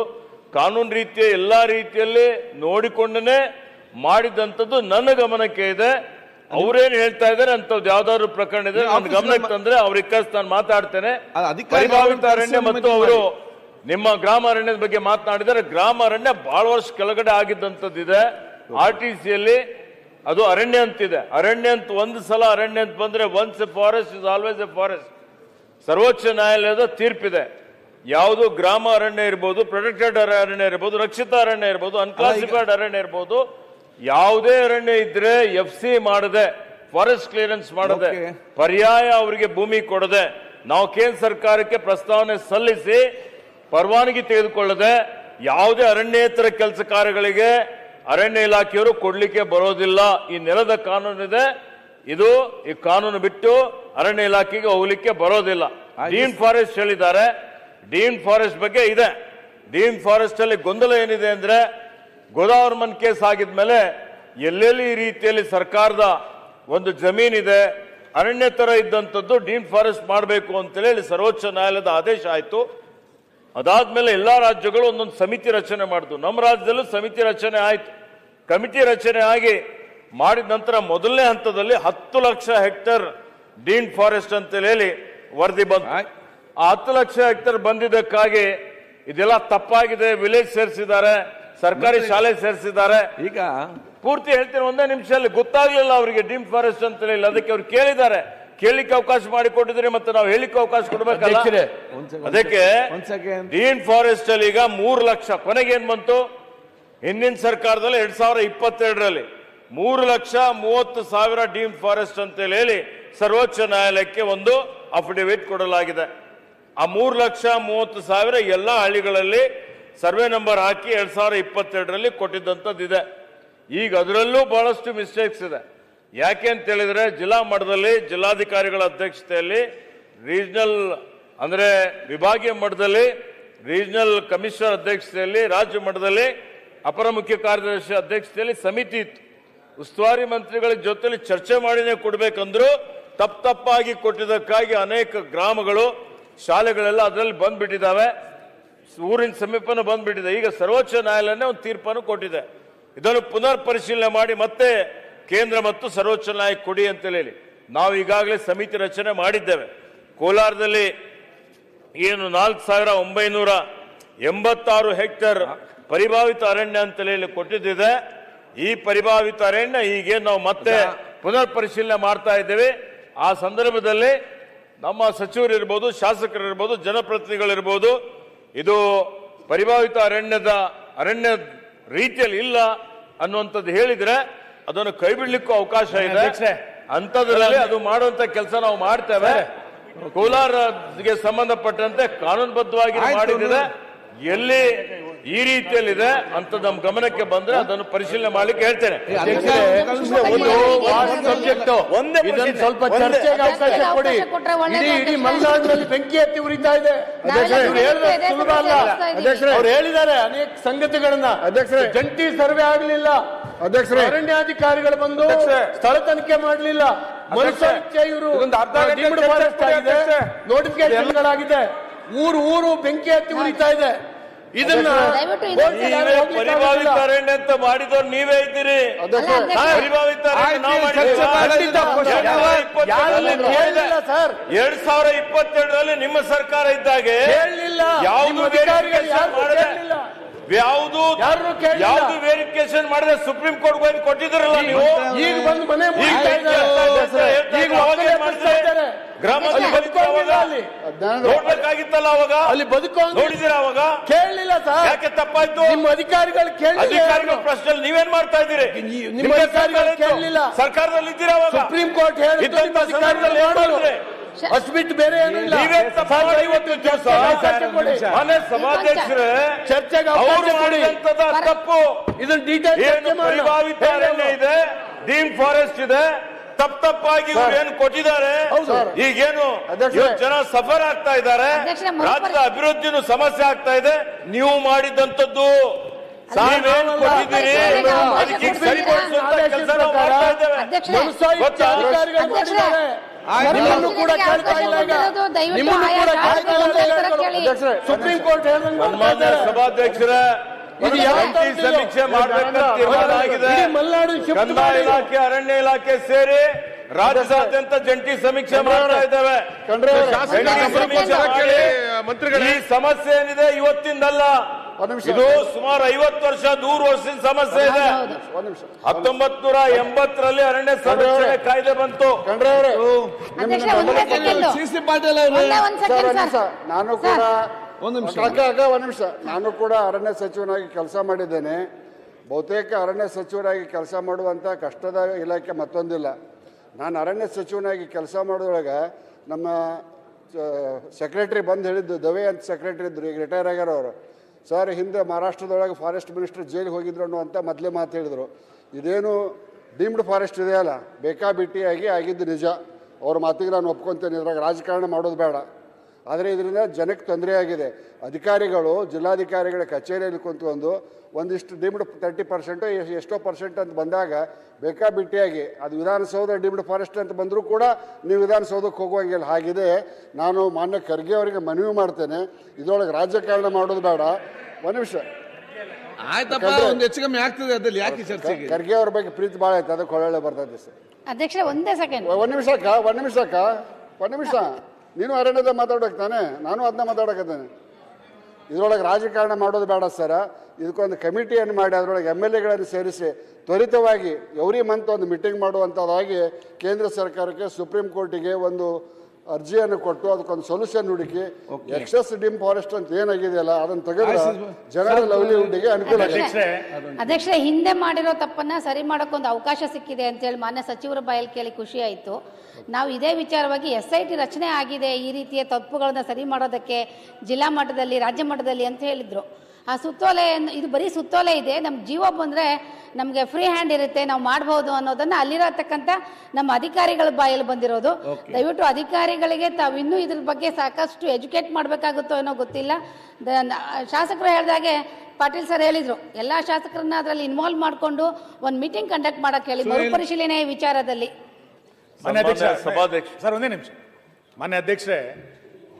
ಕಾನೂನು ರೀತಿಯ ಎಲ್ಲಾ ರೀತಿಯಲ್ಲಿ ನೋಡಿಕೊಂಡೇ ಮಾಡಿದಂಥದ್ದು ನನ್ನ ಗಮನಕ್ಕೆ ಇದೆ. ಅವ್ರೇನ್ ಹೇಳ್ತಾ ಇದ್ದಾರೆ ಅಂತದ್ದು ಯಾವ್ದಾದ್ರು ಪ್ರಕರಣ ಇದೆ ನನ್ನ ಗಮನಕ್ಕೆ ತಂದ್ರೆ ಅವ್ರಿಗೆ ನಾನು ಮಾತಾಡ್ತೇನೆ. ಪರಿಭಾವಿತ ಅರಣ್ಯ ಮತ್ತು ಅವರು ನಿಮ್ಮ ಗ್ರಾಮ ಅರಣ್ಯದ ಬಗ್ಗೆ ಮಾತನಾಡಿದರೆ, ಗ್ರಾಮ ಅರಣ್ಯ ಬಹಳ ವರ್ಷ ಕೆಳಗಡೆ ಆಗಿದ್ದಂಥದ್ದಿದೆ. RTCಯಲ್ಲಿ ಅದು ಅರಣ್ಯ ಅಂತಿದೆ. ಅರಣ್ಯ ಅಂತ ಒಂದು ಸಲ ಅರಣ್ಯ ಅಂತ ಬಂದ್ರೆ once A forest is always A forest. ಸರ್ವೋಚ್ಚ ನ್ಯಾಯಾಲಯದ ತೀರ್ಪಿದೆ. ಯಾವುದು ಗ್ರಾಮ ಅರಣ್ಯ ಇರ್ಬೋದು, ಪ್ರೊಟೆಕ್ಟೆಡ್ ಅರಣ್ಯ ಇರ್ಬೋದು, ರಕ್ಷಿತ ಅರಣ್ಯ ಇರ್ಬೋದು, ಅನ್ಕ್ಲಾಸಿಫೈಡ್ ಅರಣ್ಯ ಇರ್ಬೋದು, ಯಾವುದೇ ಅರಣ್ಯ ಇದ್ರೆ FC ಮಾಡದೆ, ಫಾರೆಸ್ಟ್ ಕ್ಲಿಯರೆನ್ಸ್ ಮಾಡದೆ, ಪರ್ಯಾಯ ಅವರಿಗೆ ಭೂಮಿ ಕೊಡದೆ, ನಾವು ಕೇಂದ್ರ ಸರ್ಕಾರಕ್ಕೆ ಪ್ರಸ್ತಾವನೆ ಸಲ್ಲಿಸಿ ಪರವಾನಗಿ ತೆಗೆದುಕೊಳ್ಳದೆ ಯಾವುದೇ ಅರಣ್ಯೇತರ ಕೆಲಸ ಕಾರ್ಯಗಳಿಗೆ ಅರಣ್ಯ ಇಲಾಖೆಯವರು ಕೊಡ್ಲಿಕ್ಕೆ ಬರೋದಿಲ್ಲ. ಈ ನೆಲದ ಕಾನೂನಿದೆ, ಇದು ಈ ಕಾನೂನು ಬಿಟ್ಟು ಅರಣ್ಯ ಇಲಾಖೆಗೆ ಹೋಗ್ಲಿಕ್ಕೆ ಬರೋದಿಲ್ಲ. ಡೀನ್ ಫಾರೆಸ್ಟ್ ಹೇಳಿದ್ದಾರೆ, ಡೀನ್ ಫಾರೆಸ್ಟ್ ಬಗ್ಗೆ ಇದೆ. ಡೀನ್ ಫಾರೆಸ್ಟ್ ಅಲ್ಲಿ ಗೊಂದಲ ಏನಿದೆ ಅಂದ್ರೆ, ಗೋದಾವರ್ಮನ್ ಕೇಸ್ ಆಗಿದ್ಮೇಲೆ ಎಲ್ಲೆಲ್ಲಿ ಈ ರೀತಿಯಲ್ಲಿ ಸರ್ಕಾರದ ಒಂದು ಜಮೀನಿದೆ, ಅರಣ್ಯ ತರ ಇದ್ದಂಥದ್ದು ಡೀನ್ ಫಾರೆಸ್ಟ್ ಮಾಡಬೇಕು ಅಂತೇಳಿ ಸರ್ವೋಚ್ಚ ನ್ಯಾಯಾಲಯದ ಆದೇಶ ಆಯ್ತು. ಅದಾದ್ಮೇಲೆ ಎಲ್ಲಾ ರಾಜ್ಯಗಳು ಒಂದೊಂದು ಸಮಿತಿ ರಚನೆ ಮಾಡಿದ್ವು. ನಮ್ಮ ರಾಜ್ಯದಲ್ಲೂ ಸಮಿತಿ ರಚನೆ ಆಯ್ತು. ಕಮಿಟಿ ರಚನೆ ಆಗಿ ಮಾಡಿದ ನಂತರ ಮೊದಲನೇ ಹಂತದಲ್ಲಿ 10 ಲಕ್ಷ ಹೆಕ್ಟೇರ್ ಡೀನ್ ಫಾರೆಸ್ಟ್ ಅಂತ ಹೇಳಿ ವರದಿ ಬಂತು. ಆ 10 ಲಕ್ಷ ಹೆಕ್ಟೇರ್ ಬಂದಿದ್ದಕ್ಕಾಗಿ ಇದೆಲ್ಲ ತಪ್ಪಾಗಿದೆ, ವಿಲೇಜ್ ಸೇರಿಸಿದ್ದಾರೆ, ಸರ್ಕಾರಿ ಶಾಲೆ ಸೇರಿಸಿದ್ದಾರೆ. ಈಗ ಪೂರ್ತಿ ಹೇಳ್ತೀನಿ, ಒಂದೇ ನಿಮಿಷದಲ್ಲಿ ಗೊತ್ತಾಗ್ಲಿಲ್ಲ ಅವರಿಗೆ ಡೀನ್ ಫಾರೆಸ್ಟ್ ಅಂತ ಹೇಳಿ. ಅದಕ್ಕೆ ಅವ್ರು ಕೇಳಿದ್ದಾರೆ, ಕೇಳಿಕ್ಕೆ ಅವಕಾಶ ಮಾಡಿಕೊಟ್ಟಿದ್ರೆ ಮತ್ತೆ ನಾವು ಹೇಳಿಕ್ಕೆ ಅವಕಾಶ ಕೊಡ್ಬೇಕಲ್ಲ. ಅದಕ್ಕೆ ಡೀನ್ ಫಾರೆಸ್ಟ್ ಅಲ್ಲಿ ಈಗ 3 ಲಕ್ಷ, ಕೊನೆಗೆ ಏನ್ ಬಂತು ಹಿಂದಿನ ಸರ್ಕಾರದಲ್ಲಿ 2022ರಲ್ಲಿ 3,30,000 ಡೀನ್ ಫಾರೆಸ್ಟ್ ಅಂತ ಹೇಳಿ ಸರ್ವೋಚ್ಚ ನ್ಯಾಯಾಲಯಕ್ಕೆ ಒಂದು ಅಫಿಡವಿಟ್ ಕೊಡಲಾಗಿದೆ. ಆ 3,30,000 ಎಲ್ಲ ಹಳ್ಳಿಗಳಲ್ಲಿ ಸರ್ವೆ ನಂಬರ್ ಹಾಕಿ 2022ರಲ್ಲಿ ಕೊಟ್ಟಿದ್ದಂಥದ್ದಿದೆ. ಈಗ ಅದರಲ್ಲೂ ಬಹಳಷ್ಟು ಮಿಸ್ಟೇಕ್ಸ್ ಇದೆ. ಯಾಕೆ ಅಂತ ಹೇಳಿದ್ರೆ, ಜಿಲ್ಲಾ ಮಟ್ಟದಲ್ಲಿ ಜಿಲ್ಲಾಧಿಕಾರಿಗಳ ಅಧ್ಯಕ್ಷತೆಯಲ್ಲಿ, ರೀಜನಲ್ ಅಂದ್ರೆ ವಿಭಾಗೀಯ ಮಟ್ಟದಲ್ಲಿ ರೀಜನಲ್ ಕಮಿಷನರ್ ಅಧ್ಯಕ್ಷತೆಯಲ್ಲಿ, ರಾಜ್ಯ ಮಟ್ಟದಲ್ಲಿ ಅಪರ ಮುಖ್ಯ ಕಾರ್ಯದರ್ಶಿ ಅಧ್ಯಕ್ಷತೆಯಲ್ಲಿ ಸಮಿತಿ ಇತ್ತು. ಉಸ್ತುವಾರಿ ಮಂತ್ರಿಗಳ ಜೊತೆಲಿ ಚರ್ಚೆ ಮಾಡಿನೇ ಕೊಡ್ಬೇಕಂದ್ರು ತಪ್ಪಾಗಿ ಕೊಟ್ಟಿದ್ದಕ್ಕಾಗಿ ಅನೇಕ ಗ್ರಾಮಗಳು ಶಾಲೆಗಳೆಲ್ಲ ಅದರಲ್ಲಿ ಬಂದ್ಬಿಟ್ಟಿದ್ದಾವೆ, ಊರಿನ ಸಮೀಪನೂ ಬಂದ್ಬಿಟ್ಟಿದೆ. ಈಗ ಸರ್ವೋಚ್ಚ ನ್ಯಾಯಾಲಯನೇ ಒಂದು ತೀರ್ಪನ್ನು ಕೊಟ್ಟಿದೆ. ಇದನ್ನು ಪುನರ್ ಪರಿಶೀಲನೆ ಮಾಡಿ ಮತ್ತೆ ಕೇಂದ್ರ ಮತ್ತು ಸರ್ವೋಚ್ಚ ನ್ಯಾಯ ಕೊಡಿ ಅಂತೇಳಿ ನಾವು ಈಗಾಗಲೇ ಸಮಿತಿ ರಚನೆ ಮಾಡಿದ್ದೇವೆ. ಕೋಲಾರದಲ್ಲಿ ಏನು 4,986 ಹೆಕ್ಟೇರ್ ಪರಿಭಾವಿತ ಅರಣ್ಯ ಅಂತೇಳಿ ಕೊಟ್ಟಿದ್ದಿದೆ. ಈ ಪರಿಭಾವಿತ ಅರಣ್ಯ ಹೀಗೆ ನಾವು ಮತ್ತೆ ಪುನರ್ ಪರಿಶೀಲನೆ ಮಾಡ್ತಾ ಇದ್ದೇವೆ. ಆ ಸಂದರ್ಭದಲ್ಲಿ ನಮ್ಮ ಸಚಿವರು ಇರ್ಬೋದು, ಶಾಸಕರು ಇರ್ಬೋದು, ಜನಪ್ರತಿನಿಧಿಗಳಿರ್ಬೋದು, ಇದು ಪರಿಭಾವಿತ ಅರಣ್ಯ ರೀತಿಯಲ್ಲಿ ಇಲ್ಲ ಅನ್ನುವಂಥದ್ದು ಹೇಳಿದ್ರೆ ಅದನ್ನು ಕೈ ಬಿಡ್ಲಿಕ್ಕೂ ಅವಕಾಶ ಇದೆ. ಅಂಥದ್ರಲ್ಲಿ ಅದು ಮಾಡುವಂತ ಕೆಲಸ ನಾವು ಮಾಡ್ತೇವೆ. ಕೋಲಾರಗೆ ಸಂಬಂಧಪಟ್ಟಂತೆ ಕಾನೂನುಬದ್ಧವಾಗಿ ಮಾಡಿದ್ರೆ ಎಲ್ಲಿ ಈ ರೀತಿಯಲ್ಲಿದೆ ಅಂತ ನಮ್ಮ ಗಮನಕ್ಕೆ ಬಂದ್ರೆ ಅದನ್ನು ಪರಿಶೀಲನೆ ಮಾಡ್ಲಿಕ್ಕೆ ಹೇಳ್ತೇನೆ. ಇದನ್ನು ಸ್ವಲ್ಪ ಚರ್ಚೆಗೆ ಅವಕಾಶ ಕೊಡಿ. ಇಡೀ ಮಲೆನಾಡಿನಲ್ಲಿ ಬೆಂಕಿ ಹತ್ತಿ ಉರಿತಾ ಇದೆ. ಸುಲಭ ಅಲ್ಲ. ಅವ್ರು ಹೇಳಿದ್ದಾರೆ ಅನೇಕ ಸಂಗತಿಗಳನ್ನ. ಜಂಟಿ ಸರ್ವೆ ಆಗಲಿಲ್ಲ, ಅರಣ್ಯಾಧಿಕಾರಿಗಳು ಬಂದು ಸ್ಥಳ ತನಿಖೆ ಮಾಡಲಿಲ್ಲ, ಇವರು ನೋಟಿಫಿಕೇಶನ್ಗಳಾಗಿದೆ, ಊರು ಬೆಂಕಿ ಹತ್ತಿ ಉರಿತಾ ಇದೆ. ಇದನ್ನ ಪರಿಭಾವಿತ ಅರಣ್ಯ ಅಂತ ಮಾಡಿದವ್ರು ನೀವೇ ಇದ್ದೀರಿ. ಪರಿಭಾವಿತ 2022ರಲ್ಲಿ ನಿಮ್ಮ ಸರ್ಕಾರ ಇದ್ದಾಗೆ ಯಾವುದು ವೆರಿಫಿಕೇಶನ್ ಮಾಡಿದ್ರೆ ಸುಪ್ರೀಂ ಕೋರ್ಟ್ ಹೋಗಿ ಕೊಟ್ಟಿದ್ರಲ್ಲ ನೀವು. ಈಗ ಬಂದು ಮನೆ ನೋಡ್ಬೇಕಾಗಿತ್ತಲ್ಲ ಅವಾಗ, ಅಲ್ಲಿ ನೋಡಿದಿರ ಅವಾಗ ಕೇಳಲಿಲ್ಲ ಸರ್. ಯಾಕೆ ತಪ್ಪಾಯ್ತು? ನಿಮ್ಮ ಅಧಿಕಾರಿಗಳು ಅಧಿಕಾರಿಗಳ ಪ್ರಶ್ನೆ ನೀವೇನ್ ಮಾಡ್ತಾ ಇದ್ದೀರಿ? ನಿಮ್ಮ ಅಧಿಕಾರಿಗಳು ಕೇಳಲಿಲ್ಲ. ಸರ್ಕಾರದಲ್ಲಿ ಇದ್ದೀರಾ ಅವಾಗ. ಸುಪ್ರೀಂ ಕೋರ್ಟ್ ಹೇಳಿದ್ರೆ ಅಷ್ಟ್ಬಿಟ್ಟು ಬೇರೆ ಏನಿಲ್ಲ. ಸಭಾಧ್ಯಕ್ಷರೇ ಚರ್ಚೆಗೆ ತಪ್ಪು. ಇದನ್ನ ಡೀಟೇಲ್ ಪರಿಭಾವಿತ ಅರಣ್ಯ ಇದೆ, ಡೀಮ್ ಫಾರೆಸ್ಟ್ ಇದೆ, ತಪ್ಪಾಗಿ ಏನು ಕೊಟ್ಟಿದ್ದಾರೆ. ಈಗೇನು ಜನ ಸಫರ್ ಆಗ್ತಾ ಇದ್ದಾರೆ, ರಾಜ್ಯದ ಅಭಿವೃದ್ಧಿನೂ ಸಮಸ್ಯೆ ಆಗ್ತಾ ಇದೆ. ನೀವು ಮಾಡಿದಂತದ್ದು ನೀವೇನು ಕೊಟ್ಟಿದ್ದೀರಿ ಅದಕ್ಕೆ ಸರಿಪಡಿಸುವಂತ ಕೆಲಸ ನಾವು ಮಾಡ್ತಾ ಇದ್ದೇವೆ. ನಿಮ್ಮನ್ನು ಕೂಡ ಕೇಳ್ತಾ ಇಲ್ಲ. ನಿಮ್ಮನ್ನು ಕೂಡ ಕೇಳ್ತಾ ಇಲ್ಲ. ಸುಪ್ರೀಂ ಕೋರ್ಟ್ ಸಭಾಧ್ಯಕ್ಷರೇ, ಸಮೀಕ್ಷೆ ಮಾಡಬೇಕಂತ ತೀರ್ಮಾನ ಆಗಿದೆ. ಕಂದಾಯ ಇಲಾಖೆ, ಅರಣ್ಯ ಇಲಾಖೆ ಸೇರಿ ರಾಜ್ಯಾದ್ಯಂತ ಜಂಟಿ ಸಮೀಕ್ಷೆ ಮಾಡ್ತಾ ಇದ್ದೇವೆ. ಈ ಸಮಸ್ಯೆ ಏನಿದೆ ಇವತ್ತಿಂದಲ್ಲ, ಇದು ಸುಮಾರು 50 ವರ್ಷ 100 ವರ್ಷದ ಸಮಸ್ಯೆ ಇದೆ. 1980ರಲ್ಲಿ ಅರಣ್ಯ ಸಂರಕ್ಷಣೆ ಕಾಯ್ದೆ ಬಂತು. ನಾನು ಕೂಡ ಅರಣ್ಯ ಸಚಿವನಾಗಿ ಕೆಲಸ ಮಾಡಿದ್ದೇನೆ. ಬಹುತೇಕ ಅರಣ್ಯ ಸಚಿವರಾಗಿ ಕೆಲಸ ಮಾಡುವಂಥ ಕಷ್ಟದ ಇಲಾಖೆ ಮತ್ತೊಂದಿಲ್ಲ. ನಾನು ಅರಣ್ಯ ಸಚಿವನಾಗಿ ಕೆಲಸ ಮಾಡೋದ್ರೊಳಗೆ ನಮ್ಮ ಸೆಕ್ರೆಟರಿ ಬಂದು ಹೇಳಿದ್ದು, ದವೆ ಅಂತ ಸೆಕ್ರೆಟರಿ ಇದ್ರು, ಈಗ ರಿಟೈರ್ ಆಗ್ಯಾರ ಅವರು. ಸರ್, ಹಿಂದೆ ಮಹಾರಾಷ್ಟ್ರದೊಳಗೆ ಫಾರೆಸ್ಟ್ ಮಿನಿಸ್ಟರ್ ಜೈಲಿಗೆ ಹೋಗಿದ್ರು ಅನ್ನುವಂಥ ಮೊದಲೇ ಮಾತು ಹೇಳಿದರು. ಇದೇನು ಡೀಮ್ಡ್ ಫಾರೆಸ್ಟ್ ಇದೆಯಲ್ಲ, ಬೇಕಾಬಿಟ್ಟಿಯಾಗಿ ಆಗಿದ್ದು ನಿಜ. ಅವ್ರ ಮಾತಿಗೆ ನಾನು ಒಪ್ಕೊತೇನೆ. ಇದ್ರಾಗ ರಾಜಕಾರಣ ಮಾಡೋದು ಬೇಡ. ಆದರೆ ಇದರಿಂದ ಜನಕ್ಕೆ ತೊಂದರೆ ಆಗಿದೆ. ಅಧಿಕಾರಿಗಳು, ಜಿಲ್ಲಾಧಿಕಾರಿಗಳ ಕಚೇರಿಯಲ್ಲಿ ಕುಂತ್ಕೊಂಡು ಒಂದಿಷ್ಟು ಡೀಮ್ಡ್ 30% ಎಷ್ಟೋ ಪರ್ಸೆಂಟ್ ಅಂತ ಬಂದಾಗ ಬೇಕಾಬಿಟ್ಟಿಯಾಗಿ ಅದು ವಿಧಾನಸೌಧ ಡೀಮ್ಡ್ ಫಾರೆಸ್ಟ್ ಅಂತ ಬಂದರೂ ಕೂಡ ನೀವು ವಿಧಾನಸೌಧಕ್ಕೆ ಹೋಗುವಂಗಿಲ್ಲ. ಹಾಗಿದೆ. ನಾನು ಮಾನ್ಯ ಖರ್ಗೆ ಅವರಿಗೆ ಮನವಿ ಮಾಡ್ತೇನೆ, ಇದರೊಳಗೆ ರಾಜಕಾರಣ ಮಾಡೋದು ಬೇಡ. ಒಂದು ನಿಮಿಷ ಖರ್ಗೆ ಅವ್ರ ಬಗ್ಗೆ ಪ್ರೀತಿ ಭಾಳ ಐತೆ, ಅದಕ್ಕೆ ಒಳ್ಳೆ ಬರ್ತದೆ ಸರ್. ಅಧ್ಯಕ್ಷರೇ ಒಂದೇ ಸೆಕೆಂಡ್, ಒಂದು ನಿಮಿಷ ನೀನು ಅರಣ್ಯದ ಮಾತಾಡೋಕೆ ತಾನೆ, ನಾನು ಅದನ್ನ ಮಾತಾಡಕತ್ತೇನೆ. ಇದರೊಳಗೆ ರಾಜಕಾರಣ ಮಾಡೋದು ಬೇಡ ಸರ. ಇದಕ್ಕೊಂದು ಕಮಿಟಿಯನ್ನು ಮಾಡಿ ಅದರೊಳಗೆ MLAಗಳನ್ನು ಸೇರಿಸಿ ತ್ವರಿತವಾಗಿ ಎವ್ರಿ ಮಂತ್ ಒಂದು ಮೀಟಿಂಗ್ ಮಾಡುವಂಥದ್ದಾಗಿ ಕೇಂದ್ರ ಸರ್ಕಾರಕ್ಕೆ, ಸುಪ್ರೀಂ ಕೋರ್ಟಿಗೆ ಒಂದು ಅರ್ಜಿಯನ್ನು ಕೊಟ್ಟು ಅದಕ್ಕೊಂದು ಸೊಲ್ಯೂಷನ್ ಹುಡುಕಿ ಎಕ್ಸೆಸ್ ಡೀಮ್ ಫಾರೆಸ್ಟ್ ಅಂತ ಏನಾಗಿದೆಯಲ್ಲ ಅದನ್ನು ತೆಗೆದ್ರೆ ಜನರ ಲವ್ಲಿಹುಡ್ಗೆ ಅನುಕೂಲ ಆಗುತ್ತೆ. ಅಧ್ಯಕ್ಷರೇ, ಹಿಂದೆ ಮಾಡಿರೋ ತಪ್ಪನ್ನ ಸರಿ ಮಾಡೋಕ್ಕೊಂದು ಅವಕಾಶ ಸಿಕ್ಕಿದೆ ಅಂತೇಳಿ ಮಾನ್ಯ ಸಚಿವರ ಬಾಯಲ್ಲಿ ಕೇಳಿ ಖುಷಿ ಆಯಿತು. ನಾವು ಇದೇ ವಿಚಾರವಾಗಿ SIT ರಚನೆ ಆಗಿದೆ ಈ ರೀತಿಯ ತಪ್ಪುಗಳನ್ನ ಸರಿ ಮಾಡೋದಕ್ಕೆ ಜಿಲ್ಲಾ ಮಟ್ಟದಲ್ಲಿ, ರಾಜ್ಯ ಮಟ್ಟದಲ್ಲಿ ಅಂತ ಹೇಳಿದ್ರು. ಆ ಸುತ್ತೋಲೆ, ಇದು ಬರೀ ಸುತ್ತೋಲೆ ಇದೆ, ನಮ್ಮ ಜೀವ ಬಂದರೆ ನಮಗೆ ಫ್ರೀ ಹ್ಯಾಂಡ್ ಇರುತ್ತೆ, ನಾವು ಮಾಡ್ಬೋದು ಅನ್ನೋದನ್ನು ಅಲ್ಲಿರತಕ್ಕಂಥ ನಮ್ಮ ಅಧಿಕಾರಿಗಳ ಬಾಯಲ್ಲಿ ಬಂದಿರೋದು. ದಯವಿಟ್ಟು ಅಧಿಕಾರಿಗಳಿಗೆ ತಾವು ಇನ್ನೂ ಇದ್ರ ಬಗ್ಗೆ ಸಾಕಷ್ಟು ಎಜುಕೇಟ್ ಮಾಡಬೇಕಾಗುತ್ತೋ ಏನೋ ಗೊತ್ತಿಲ್ಲ. ಶಾಸಕರು ಹೇಳಿದಾಗೆ ಪಾಟೀಲ್ ಸರ್ ಹೇಳಿದ್ರು, ಎಲ್ಲ ಶಾಸಕರನ್ನ ಅದರಲ್ಲಿ ಇನ್ವಾಲ್ವ್ ಮಾಡಿಕೊಂಡು ಒಂದು ಮೀಟಿಂಗ್ ಕಂಡಕ್ಟ್ ಮಾಡೋಕ್ಕೆ ಹೇಳಿ, ಮರುಪರಿಶೀಲನೆ ವಿಚಾರದಲ್ಲಿ. ಮಾನ್ಯ ಅಧ್ಯಕ್ಷ, ಸಭಾಧ್ಯಕ್ಷ ಸರ್ ಒಂದೇ ನಿಮಿಷ. ಮಾನ್ಯ ಅಧ್ಯಕ್ಷರೇ,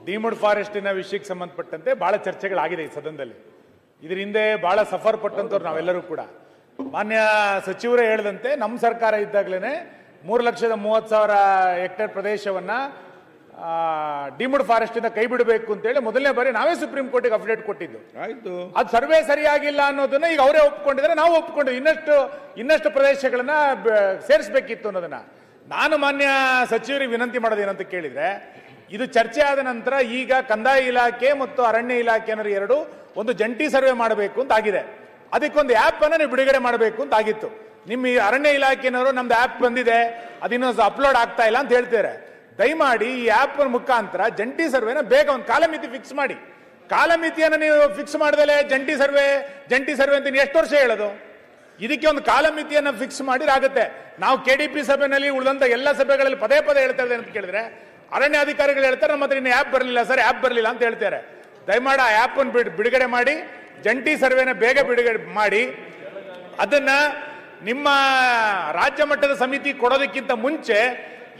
ಡೀಮ್ಡ್ ಫಾರೆಸ್ಟಿನ ವಿಷಯಕ್ಕೆ ಸಂಬಂಧಪಟ್ಟಂತೆ ಬಹಳ ಚರ್ಚೆಗಳಾಗಿದೆ ಈ ಸದನದಲ್ಲಿ. ಇದರ ಹಿಂದೆ ಬಹಳ ಸಫರ್ ಪಟ್ಟಂತವ್ರು ನಾವೆಲ್ಲರೂ ಕೂಡ. ಮಾನ್ಯ ಸಚಿವರೇ ಹೇಳಿದಂತೆ ನಮ್ಮ ಸರ್ಕಾರ ಇದ್ದಾಗಲೇ 3,30,000 ಹೆಕ್ಟೇರ್ ಪ್ರದೇಶವನ್ನ ಡೀಮ್ಡ್ ಫಾರೆಸ್ಟ್ ಇಂದ ಕೈ ಬಿಡಬೇಕು ಅಂತೇಳಿ ಮೊದಲನೇ ಬಾರಿ ನಾವೇ ಸುಪ್ರೀಂ ಕೋರ್ಟಿಗೆ ಅಫಿಡೇಟ್ ಕೊಟ್ಟಿದ್ದು. ಆಯ್ತು, ಅದು ಸರ್ವೆ ಸರಿಯಾಗಿಲ್ಲ ಅನ್ನೋದನ್ನ ಈಗ ಅವರೇ ಒಪ್ಕೊಂಡಿದ್ದಾರೆ, ನಾವು ಒಪ್ಕೊಂಡಿದ್ವಿ. ಇನ್ನಷ್ಟು ಪ್ರದೇಶಗಳನ್ನ ಸೇರಿಸಬೇಕಿತ್ತು ಅನ್ನೋದನ್ನ. ನಾನು ಮಾನ್ಯ ಸಚಿವರಿಗೆ ವಿನಂತಿ ಮಾಡೋದು ಏನಂತ ಕೇಳಿದ್ರೆ, ಇದು ಚರ್ಚೆ ಆದ ನಂತರ ಈಗ ಕಂದಾಯ ಇಲಾಖೆ ಮತ್ತು ಅರಣ್ಯ ಇಲಾಖೆ ಅನ್ನೋರು ಎರಡು ಒಂದು ಜಂಟಿ ಸರ್ವೆ ಮಾಡಬೇಕು ಅಂತ ಆಗಿದೆ. ಅದಕ್ಕೊಂದು ಆ್ಯಪ್ ಅನ್ನ ನೀವು ಬಿಡುಗಡೆ ಮಾಡಬೇಕು ಅಂತ ಆಗಿತ್ತು. ನಿಮ್ಮ ಈ ಅರಣ್ಯ ಇಲಾಖೆನವರು ನಮ್ದು ಆ್ಯಪ್ ಬಂದಿದೆ, ಅದಿನ್ನೂ ಅಪ್ಲೋಡ್ ಆಗ್ತಾ ಇಲ್ಲ ಅಂತ ಹೇಳ್ತಾರೆ. ದಯಮಾಡಿ ಈ ಆ್ಯಪ್ ಮುಖಾಂತರ ಜಂಟಿ ಸರ್ವೆನ ಬೇಗ ಒಂದು ಕಾಲಮಿತಿ ಫಿಕ್ಸ್ ಮಾಡಿ. ಕಾಲಮಿತಿಯನ್ನು ನೀವು ಫಿಕ್ಸ್ ಮಾಡಿದಲೆ ಜಂಟಿ ಸರ್ವೆ ಅಂತ ಎಷ್ಟು ವರ್ಷ ಹೇಳೋದು? ಇದಕ್ಕೆ ಒಂದು ಕಾಲಮಿತಿಯನ್ನು ಫಿಕ್ಸ್ ಮಾಡಿರಾಗುತ್ತೆ. ನಾವು KDP ಸಭೆಯಲ್ಲಿ ಉಳಿದಂತ ಎಲ್ಲ ಸಭೆಗಳಲ್ಲಿ ಪದೇ ಹೇಳ್ತಾ ಇದ್ದಾರೆ ಅಂತ ಕೇಳಿದ್ರೆ, ಅರಣ್ಯ ಅಧಿಕಾರಿಗಳು ಹೇಳ್ತಾರೆ ನಮ್ಮ ಹತ್ರ ಇನ್ನು ಆ್ಯಪ್ ಬರಲಿಲ್ಲ ಸರ್, ಆ್ಯಪ್ ಬರಲಿಲ್ಲ ಅಂತ ಹೇಳ್ತಾರೆ. ದಯಮಾಡಿ ಆ ಆ್ಯಪ್ ಅನ್ನು ಬಿಡುಗಡೆ ಮಾಡಿ, ಜಂಟಿ ಸರ್ವೆನ ಬೇಗ ಬಿಡುಗಡೆ ಮಾಡಿ, ಅದನ್ನ ನಿಮ್ಮ ರಾಜ್ಯ ಮಟ್ಟದ ಸಮಿತಿ ಕೊಡೋದಕ್ಕಿಂತ ಮುಂಚೆ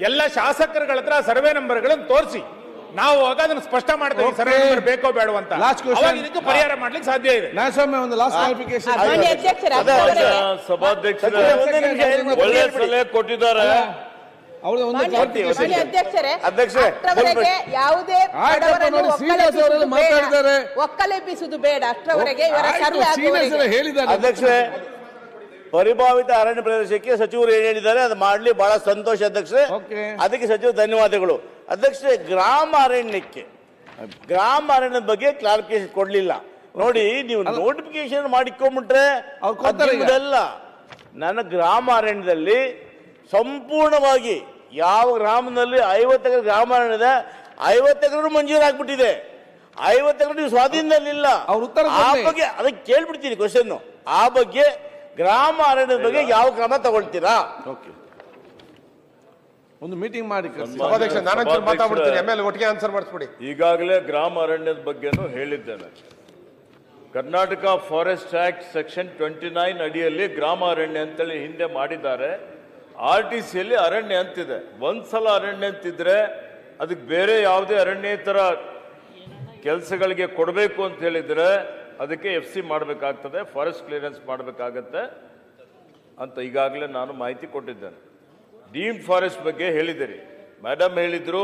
ಎಲ್ಲ ಶಾಸಕರುಗಳ ಹತ್ರ ಸರ್ವೆ ನಂಬರ್ಗಳನ್ನು ತೋರಿಸಿ, ನಾವು ಅದನ್ನು ಸ್ಪಷ್ಟ ಮಾಡ್ತೇವೆ ಸರ್ವೆ ನಂಬರ್ ಬೇಕೋ ಬೇಡೋ ಅಂತ. ಅವಾಗ ಇದಕ್ಕೆ ಪರಿಹಾರ ಮಾಡ್ಲಿಕ್ಕೆ ಸಾಧ್ಯ ಇದೆ. ಒಂದು ಲಾಸ್ಟ್ ಕ್ಲಾರಿಫಿಕೇಶನ್. ಸಭಾಧ್ಯಕ್ಷರ ಒಳ್ಳೆ ಸಲಹೆ ಕೊಟ್ಟಿದ್ದಾರೆ. ಯಾವುದೇ ಒಕ್ಕಲೆಬ್ಬಿಸುವುದು ಬೇಡ, ಅಷ್ಟರವರೆಗೆ ಅಧ್ಯಕ್ಷರೇ, ಪರಿಭಾವಿತ ಅರಣ್ಯ ಪ್ರದೇಶಕ್ಕೆ ಸಚಿವರು ಏನ್ ಹೇಳಿದ್ದಾರೆ ಅದು ಮಾಡ್ಲಿ, ಬಹಳ ಸಂತೋಷ ಅಧ್ಯಕ್ಷರೇ. ಅದಕ್ಕೆ ಸಚಿವರು ಧನ್ಯವಾದಗಳು. ಅಧ್ಯಕ್ಷರೇ, ಗ್ರಾಮ ಅರಣ್ಯದ ಬಗ್ಗೆ ಕ್ಲಾರಿಫಿಕೇಶನ್ ಕೊಡ್ಲಿಲ್ಲ ನೋಡಿ. ನೀವು ನೋಟಿಫಿಕೇಶನ್ ಮಾಡಿಕೊಂಡ್ಬಿಟ್ರೆ ಅಲ್ಲ. ನನ್ನ ಗ್ರಾಮ ಅರಣ್ಯದಲ್ಲಿ ಸಂಪೂರ್ಣವಾಗಿ ಯಾವ ಗ್ರಾಮದಲ್ಲಿ 50 ಎಕರೆ ಗ್ರಾಮ ಅರಣ್ಯದ 50 ಎಕರೆ ಮಂಜೂರಾಗ್ಬಿಟ್ಟಿದೆ. 50 ಎಕರೆ ನೀವು ಸ್ವಾಧೀನದಲ್ಲಿಲ್ಲ. ಆ ಬಗ್ಗೆ ಅದಕ್ಕೆ ಕೇಳ್ಬಿಡ್ತೀನಿ ಕ್ವಶನ್. ಆ ಬಗ್ಗೆ ಗ್ರಾಮ ಅರಣ್ಯದ ಬಗ್ಗೆ ಯಾವ ಕ್ರಮ ತಗೊಳ್ತೀರಾ? ಒಂದು ಮೀಟಿಂಗ್ ಮಾಡಿ. ಒಟ್ಟಿಗೆ ಆನ್ಸರ್ ಮಾಡಿಸ್ಬಿಡಿ. ಈಗಾಗಲೇ ಗ್ರಾಮ ಅರಣ್ಯದ ಬಗ್ಗೆನೂ ಹೇಳಿದ್ದೇನೆ. ಕರ್ನಾಟಕ ಫಾರೆಸ್ಟ್ ಆಕ್ಟ್ ಸೆಕ್ಷನ್ 29 ಅಡಿಯಲ್ಲಿ ಗ್ರಾಮ ಅರಣ್ಯ ಅಂತೇಳಿ ಹಿಂದೆ ಮಾಡಿದ್ದಾರೆ. RTCಯಲ್ಲಿ ಅರಣ್ಯ ಅಂತಿದೆ. ಒಂದ್ಸಲ ಅರಣ್ಯ ಅಂತಿದ್ರೆ ಅದಕ್ಕೆ ಬೇರೆ ಯಾವುದೇ ಅರಣ್ಯೇತರ ಕೆಲಸಗಳಿಗೆ ಕೊಡಬೇಕು ಅಂತ ಹೇಳಿದ್ರೆ ಅದಕ್ಕೆ FC ಮಾಡಬೇಕಾಗ್ತದೆ, ಫಾರೆಸ್ಟ್ ಕ್ಲಿಯರೆನ್ಸ್ ಮಾಡಬೇಕಾಗತ್ತೆ ಅಂತ ಈಗಾಗಲೇ ನಾನು ಮಾಹಿತಿ ಕೊಟ್ಟಿದ್ದೇನೆ. ಡೀಮ್ಡ್ ಫಾರೆಸ್ಟ್ ಬಗ್ಗೆ ಹೇಳಿದಿರಿ, ಮೇಡಮ್ ಹೇಳಿದ್ರು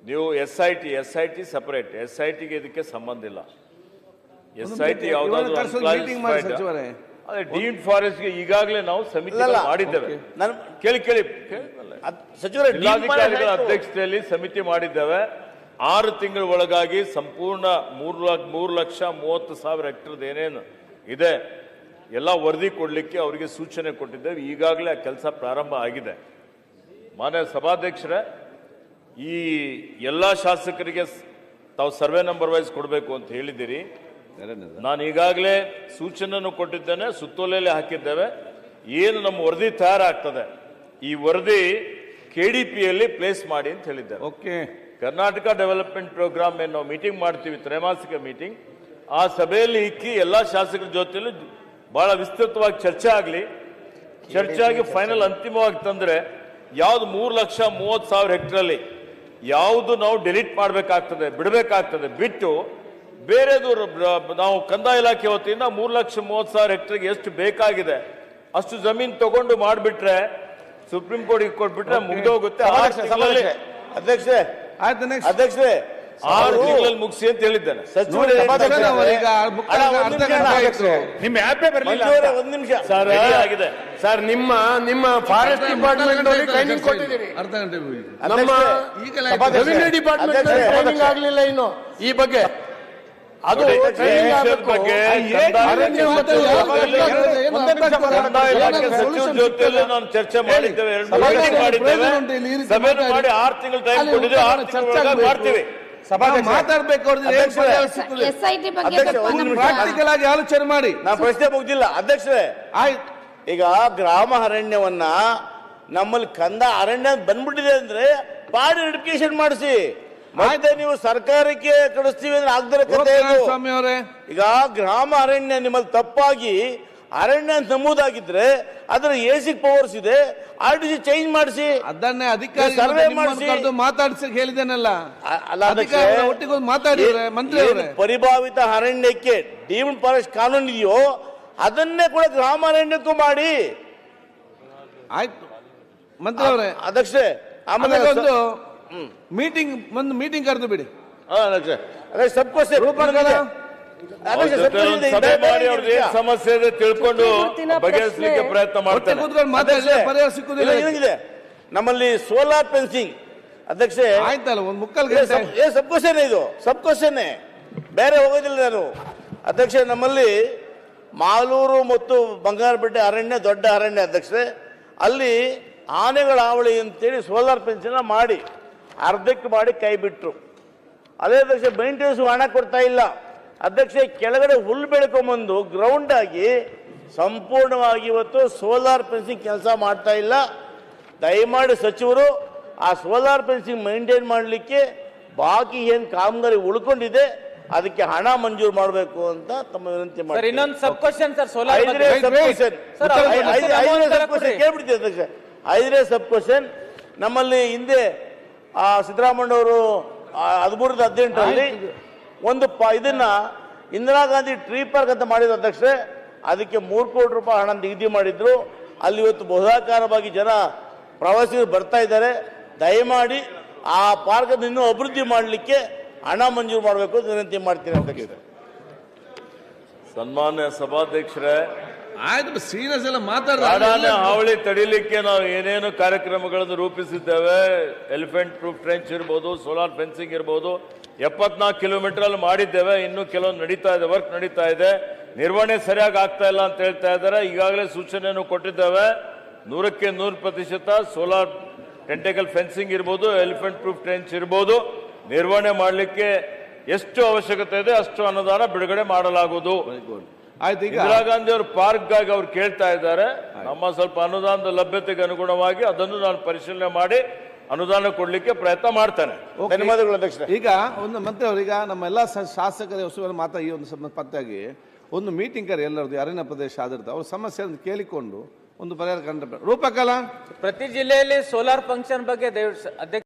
ನೀವು SIT ಸಪರೇಟ್, SITಗೆ ಇದಕ್ಕೆ ಸಂಬಂಧ ಇಲ್ಲ. SIT ಯಾವುದಾದ್ರು ಅದೇ ಡೀಮ್ಡ್ ಫಾರೆಸ್ಟ್ಗೆ ಈಗಾಗಲೇ ನಾವು ಸಮಿತಿ ಮಾಡಿದ್ದೇವೆ. ಕೇಳಿ ಸಚಿವರ ಜಿಲ್ಲಾಧಿಕಾರಿಗಳ ಅಧ್ಯಕ್ಷತೆಯಲ್ಲಿ ಸಮಿತಿ ಮಾಡಿದ್ದೇವೆ. 6 ತಿಂಗಳ ಒಳಗಾಗಿ ಸಂಪೂರ್ಣ 3,30,000 ಹೆಕ್ಟರ್ ಏನೇನು ಇದೆ ಎಲ್ಲ ವರದಿ ಕೊಡಲಿಕ್ಕೆ ಅವರಿಗೆ ಸೂಚನೆ ಕೊಟ್ಟಿದ್ದೇವೆ. ಈಗಾಗಲೇ ಆ ಕೆಲಸ ಪ್ರಾರಂಭ ಆಗಿದೆ. ಮಾನ್ಯ ಸಭಾಧ್ಯಕ್ಷರೇ, ಈ ಎಲ್ಲ ಶಾಸಕರಿಗೆ ತಾವು ಸರ್ವೆ ನಂಬರ್ ವೈಸ್ ಕೊಡಬೇಕು ಅಂತ ಹೇಳಿದ್ದೀರಿ. ನಾನು ಈಗಾಗಲೇ ಸೂಚನೆಯನ್ನು ಕೊಟ್ಟಿದ್ದೇನೆ, ಸುತ್ತೋಲೆಯಲ್ಲಿ ಹಾಕಿದ್ದೇವೆ. ಏನು ನಮ್ಮ ವರದಿ ತಯಾರಾಗ್ತದೆ ಈ ವರದಿ KDPಯಲ್ಲಿ ಪ್ಲೇಸ್ ಮಾಡಿ ಅಂತ ಹೇಳಿದ್ದೇವೆ. ಕರ್ನಾಟಕ ಡೆವಲಪ್ಮೆಂಟ್ ಪ್ರೋಗ್ರಾಮ್ ಏನು ನಾವು ಮೀಟಿಂಗ್ ಮಾಡ್ತೀವಿ, ತ್ರೈಮಾಸಿಕ ಮೀಟಿಂಗ್, ಆ ಸಭೆಯಲ್ಲಿ ಇಕ್ಕಿ ಎಲ್ಲ ಶಾಸಕರ ಜೊತೆಲೂ ಬಹಳ ವಿಸ್ತೃತವಾಗಿ ಚರ್ಚೆ ಆಗಲಿ. ಚರ್ಚೆ ಆಗಿ ಫೈನಲ್ ಅಂತಿಮವಾಗಿ ತಂದ್ರೆ ಯಾವ್ದು 3,30,000 ಹೆಕ್ಟರಲ್ಲಿ ಯಾವುದು ನಾವು ಡಿಲೀಟ್ ಮಾಡಬೇಕಾಗ್ತದೆ, ಬಿಡಬೇಕಾಗ್ತದೆ, ಬಿಟ್ಟು ಬೇರೆದು ನಾವು ಕಂದಾಯ ಇಲಾಖೆ ವತಿಯಿಂದ 3,30,000 ಹೆಕ್ಟರ್ಗೆ ಎಷ್ಟು ಬೇಕಾಗಿದೆ ಅಷ್ಟು ಜಮೀನು ತಗೊಂಡು ಮಾಡಿಬಿಟ್ರೆ, ಸುಪ್ರೀಂ ಕೋರ್ಟ್ಗೆ ಕೊಟ್ಬಿಟ್ರೆ ಮುಗ್ದೋಗುತ್ತೆ. ಅಧ್ಯಕ್ಷರೇ 6 ತಿಂಗಳಲ್ಲಿ ಮುಗಿಸಿ ಅಂತ ಹೇಳಿದ್ದೇನೆ. ನಿಮ್ಮ ಆ್ಯಪೇ ಬರಲಿಲ್ಲ. ಒಂದು ನಿಮಿಷ ಆಗಿದೆ ಸರ್, ನಿಮ್ಮ ಫಾರೆಸ್ಟ್ ಡಿಪಾರ್ಟ್ಮೆಂಟ್ ಟ್ರೈನಿಂಗ್ ಕೊಟ್ಟಿದ್ದೀರಿ, ನಮ್ಮ ರೆವಿನ್ಯೂ ಡಿಪಾರ್ಟ್ಮೆಂಟ್ ಟ್ರೈನಿಂಗ್ ಆಗಲಿಲ್ಲ ಇನ್ನು ಈ ಬಗ್ಗೆ. ಅದು ಸಚಿವ ಜೊತೆಯಲ್ಲಿ ನಾನು ಚರ್ಚೆ ಮಾಡಿದ್ದೇವೆ, ಸಭೆ ಮಾಡಿ 6 ತಿಂಗಳು ಟೈಮ್ ಕೊಟ್ಟಿದ್ದೇವೆ. 6 ತಿಂಗಳ ಮಾಡ್ತೀವಿ. ಮಾತಾಡ್ಬೇಕು, ಪ್ರಾಕ್ಟಿಕಲ್ ಆಗಿ ಆಲೋಚನೆ ಮಾಡಿ. ನಾನು ಪ್ರಶ್ನೆ ಮುಗ್ದಿಲ್ಲ ಅಧ್ಯಕ್ಷರೇ. ಈಗ ಗ್ರಾಮ ಅರಣ್ಯವನ್ನ ನಮ್ಮಲ್ಲಿ ಅರಣ್ಯ ಬಂದ್ಬಿಟ್ಟಿದೆ ಅಂದ್ರೆ ಪಾಡಿ ವೆರಿಫಿಕೇಶನ್ ಮಾಡಿಸಿ, ಮತ್ತೆ ನೀವು ಸರ್ಕಾರಕ್ಕೆ ಕಳಿಸ್ತೀವಿ ಅಂದ್ರೆ ಆಗದಿರೋ ಕಥೆ. ಈಗ ಗ್ರಾಮ ಅರಣ್ಯ ನಿಮ್ಮಲ್ಲಿ ತಪ್ಪಾಗಿ ಅರಣ್ಯ ಅಂತ ನಮೂದಾಗಿದ್ರೆ ಅದರ ಏಸಿಕ್ ಪವರ್ಸ್ ಇದೆ, RTC ಚೇಂಜ್ ಮಾಡಿಸಿ. ಅದನ್ನೇ ಅಧಿಕಾರಿ ಸರ್ವೆ ಮಾಡಿಸಿ ಮಾತಾಡಿಸಿ ಹೇಳಿದ್ದೇನಲ್ಲ. ಅಲ್ಲ ಅಧಿಕಾರಿಗಳ ಒಟ್ಟಿಗೆ ಹೋಗಿ ಮಾತಾಡಿದ್ರೆ ಮಂತ್ರಿ ಅವರೇ, ಪರಿಭಾವಿತ ಅರಣ್ಯಕ್ಕೆ ಡೀಮ್ಡ್ ಫಾರೆಸ್ಟ್ ಕಾನೂನು ಇದೆಯೋ ಅದನ್ನೇ ಕೂಡ ಗ್ರಾಮಾರಣ್ಯಕ್ಕೂ ಮಾಡಿ. ಆಯ್ತು ಮಂತ್ರಿ ಅವರೇ, ಅಧ್ಯಕ್ಷರೇ ಆಮೇಲೆ ಒಂದು ಮೀಟಿಂಗ್ ಕರೆದು ಬಿಡಿ. ಸಬ್ಕೋಸೆ ಸಭೆ ಮಾಡಿ ಅವ್ರದ್ದು ಏನ್ ಸಮಸ್ಯೆ ಇದೆ ತಿಳ್ಕೊಂಡು ಬಗೆಹರಿಸಲಿಕ್ಕೆ ಪ್ರಯತ್ನ ಮಾಡ್ತಾರೆ. ಪರಿಹಾರ ಸಿಕ್ಕುದಿಲ್ಲ. ಏನಿದೆ ನಮ್ಮಲ್ಲಿ ಸೋಲಾರ್ ಫೆನ್ಸಿಂಗ್ ಅಧ್ಯಕ್ಷೆ ಆಯ್ತಲ್ಲ, ಒಂದು ಮುಕ್ಕಲ್ ಸಬ್ ಕ್ವಶನ್ ಇದು, ಸಬ್ ಕ್ವಶನ್ ಬೇರೆ ಹೋಗೋದಿಲ್ಲ ನಾನು. ಅಧ್ಯಕ್ಷೆ ನಮ್ಮಲ್ಲಿ ಮಾಲೂರು ಮತ್ತು ಬಂಗಾರಪೇಟೆ ಅರಣ್ಯ ದೊಡ್ಡ ಅರಣ್ಯ ಅಧ್ಯಕ್ಷೆ, ಅಲ್ಲಿ ಆನೆಗಳ ಹಾವಳಿ ಅಂತೇಳಿ ಸೋಲಾರ್ ಫೆನ್ಸಿನ ಮಾಡಿ ಅರ್ಧಕ್ಕೆ ಮಾಡಿ ಕೈ ಬಿಟ್ರು. ಅದೇ ಅಧ್ಯಕ್ಷೆ ಮೇಂಟೆನೆನ್ಸ್ ಹಣ ಕೊಡ್ತಾ ಇಲ್ಲ ಅಧ್ಯಕ್ಷೆ. ಕೆಳಗಡೆ ಹುಲ್ಲು ಬೆಳ್ಕೊಂಬಂದು ಗ್ರೌಂಡ್ ಆಗಿ ಸಂಪೂರ್ಣವಾಗಿ ಇವತ್ತು ಸೋಲಾರ್ ಫೆನ್ಸಿಂಗ್ ಕೆಲಸ ಮಾಡ್ತಾ ಇಲ್ಲ. ದಯಮಾಡಿ ಸಚಿವರು ಆ ಸೋಲಾರ್ ಫೆನ್ಸಿಂಗ್ ಮೇಂಟೈನ್ ಮಾಡಲಿಕ್ಕೆ ಬಾಕಿ ಏನು ಕಾಮಗಾರಿ ಉಳ್ಕೊಂಡಿದೆ ಅದಕ್ಕೆ ಹಣ ಮಂಜೂರು ಮಾಡಬೇಕು ಅಂತ ತಮ್ಮ ವಿನಂತಿ ಮಾಡ್ತಾರೆ. ಇನ್ನೊಂದು ಸಬ್ ಕ್ವಶನ್ ಸರ್, ಸೋಲಾರ್ ಐದನೇ ಸಬ್ ಕೇಳ್ಬಿಡ್ತೀವಿ ಅಧ್ಯಕ್ಷ. ಐದನೇ ಸಬ್ ಕ್ವಶನ್ ನಮ್ಮಲ್ಲಿ ಹಿಂದೆ ಸಿದ್ದರಾಮಯ್ಯವರು 13-18ರಲ್ಲಿ ಒಂದು ಇದನ್ನ ಇಂದಿರಾ ಗಾಂಧಿ ಟ್ರೀ ಪಾರ್ಕ್ ಅಂತ ಮಾಡಿದ್ರು ಅಧ್ಯಕ್ಷರೇ. ಅದಕ್ಕೆ 3 ಕೋಟಿ ರೂಪಾಯಿ ಹಣ ನಿಗದಿ ಮಾಡಿದ್ರು. ಅಲ್ಲಿ ಇವತ್ತು ಬಹುದಾಕಾರವಾಗಿ ಜನ ಪ್ರವಾಸಿಗರು ಬರ್ತಾ ಇದ್ದಾರೆ. ದಯಮಾಡಿ ಆ ಪಾರ್ಕ್ ಅನ್ನು ಇನ್ನೂ ಅಭಿವೃದ್ಧಿ ಮಾಡಲಿಕ್ಕೆ ಹಣ ಮಂಜೂರು ಮಾಡಬೇಕು ಅಂತ ವಿನಂತಿ ಮಾಡ್ತೀನಿ ಅಧ್ಯಕ್ಷರೇ. ಸನ್ಮಾನ್ಯ ಸಭಾಧ್ಯಕ್ಷರೇ, ಆಯ್ತು ಸೀರಿಯಸ್ ಎಲ್ಲ ಕಾಡಾನೆ ಹಾವಳಿ ತಡಿಲಿಕ್ಕೆ ನಾವು ಏನೇನು ಕಾರ್ಯಕ್ರಮಗಳನ್ನು ರೂಪಿಸಿದ್ದೇವೆ. ಎಲಿಫೆಂಟ್ ಪ್ರೂಫ್ ಟ್ರೆಂಚ್ ಇರ್ಬೋದು, ಸೋಲಾರ್ ಫೆನ್ಸಿಂಗ್ ಇರ್ಬೋದು, 74 ಕಿಲೋಮೀಟರ್ ಅಲ್ಲಿ ಮಾಡಿದ್ದೇವೆ. ಇನ್ನು ಕೆಲವೊಂದು ನಡೀತಾ ಇದೆ, ವರ್ಕ್ ನಡೀತಾ ಇದೆ. ನಿರ್ವಹಣೆ ಸರಿಯಾಗಿ ಆಗ್ತಾ ಇಲ್ಲ ಅಂತ ಹೇಳ್ತಾ ಇದ್ದಾರೆ. ಈಗಾಗಲೇ ಸೂಚನೆಯನ್ನು ಕೊಟ್ಟಿದ್ದೇವೆ. 100ಕ್ಕೆ 100% ಸೋಲಾರ್ ಟೆಂಟೆಕಲ್ ಫೆನ್ಸಿಂಗ್ ಇರ್ಬೋದು, ಎಲಿಫೆಂಟ್ ಪ್ರೂಫ್ ಟ್ರೆಂಚ್ ಇರ್ಬೋದು, ನಿರ್ವಹಣೆ ಮಾಡಲಿಕ್ಕೆ ಎಷ್ಟು ಅವಶ್ಯಕತೆ ಇದೆ ಅಷ್ಟು ಅನುದಾನ ಬಿಡುಗಡೆ ಮಾಡಲಾಗುವುದು. ಆಯ್ತು. ಈಗ ಇಂದಿರಾ ಗಾಂಧಿ ಅವರು ಪಾರ್ಕ್ಗಾಗಿ ಅವ್ರು ಕೇಳ್ತಾ ಇದ್ದಾರೆ. ನಮ್ಮ ಸ್ವಲ್ಪ ಅನುದಾನದ ಲಭ್ಯತೆಗೆ ಅನುಗುಣವಾಗಿ ಅದನ್ನು ನಾನು ಪರಿಶೀಲನೆ ಮಾಡಿ ಅನುದಾನ ಕೊಡ್ಲಿಕ್ಕೆ ಪ್ರಯತ್ನ ಮಾಡ್ತಾನೆ. ಧನ್ಯವಾದಗಳು ಅಧ್ಯಕ್ಷರೇ. ಈಗ ಒಂದು ಮಂತ್ರಿ ಅವರೀಗ ನಮ್ಮೆಲ್ಲ ಶಾಸಕರ ವಸ್ತುಗಳನ್ನು ಈ ಒಂದು ಸಂಬಂಧಪಟ್ಟಾಗಿ ಒಂದು ಮೀಟಿಂಗ್ ಕರೆ ಎಲ್ಲರದ್ದು ಅರಣ್ಯ ಪ್ರದೇಶ ಆಧಾರಿತ ಅವ್ರ ಸಮಸ್ಯೆಯನ್ನು ಕೇಳಿಕೊಂಡು ಒಂದು ಪರಿಹಾರ ಕಂಡು ರೂಪಕಲಾ ಪ್ರತಿ ಜಿಲ್ಲೆಯಲ್ಲಿ ಸೋಲಾರ್ ಫಂಕ್ಷನ್ ಬಗ್ಗೆ ದಯವಿಟ್ಟು ಅಧ್ಯಕ್ಷ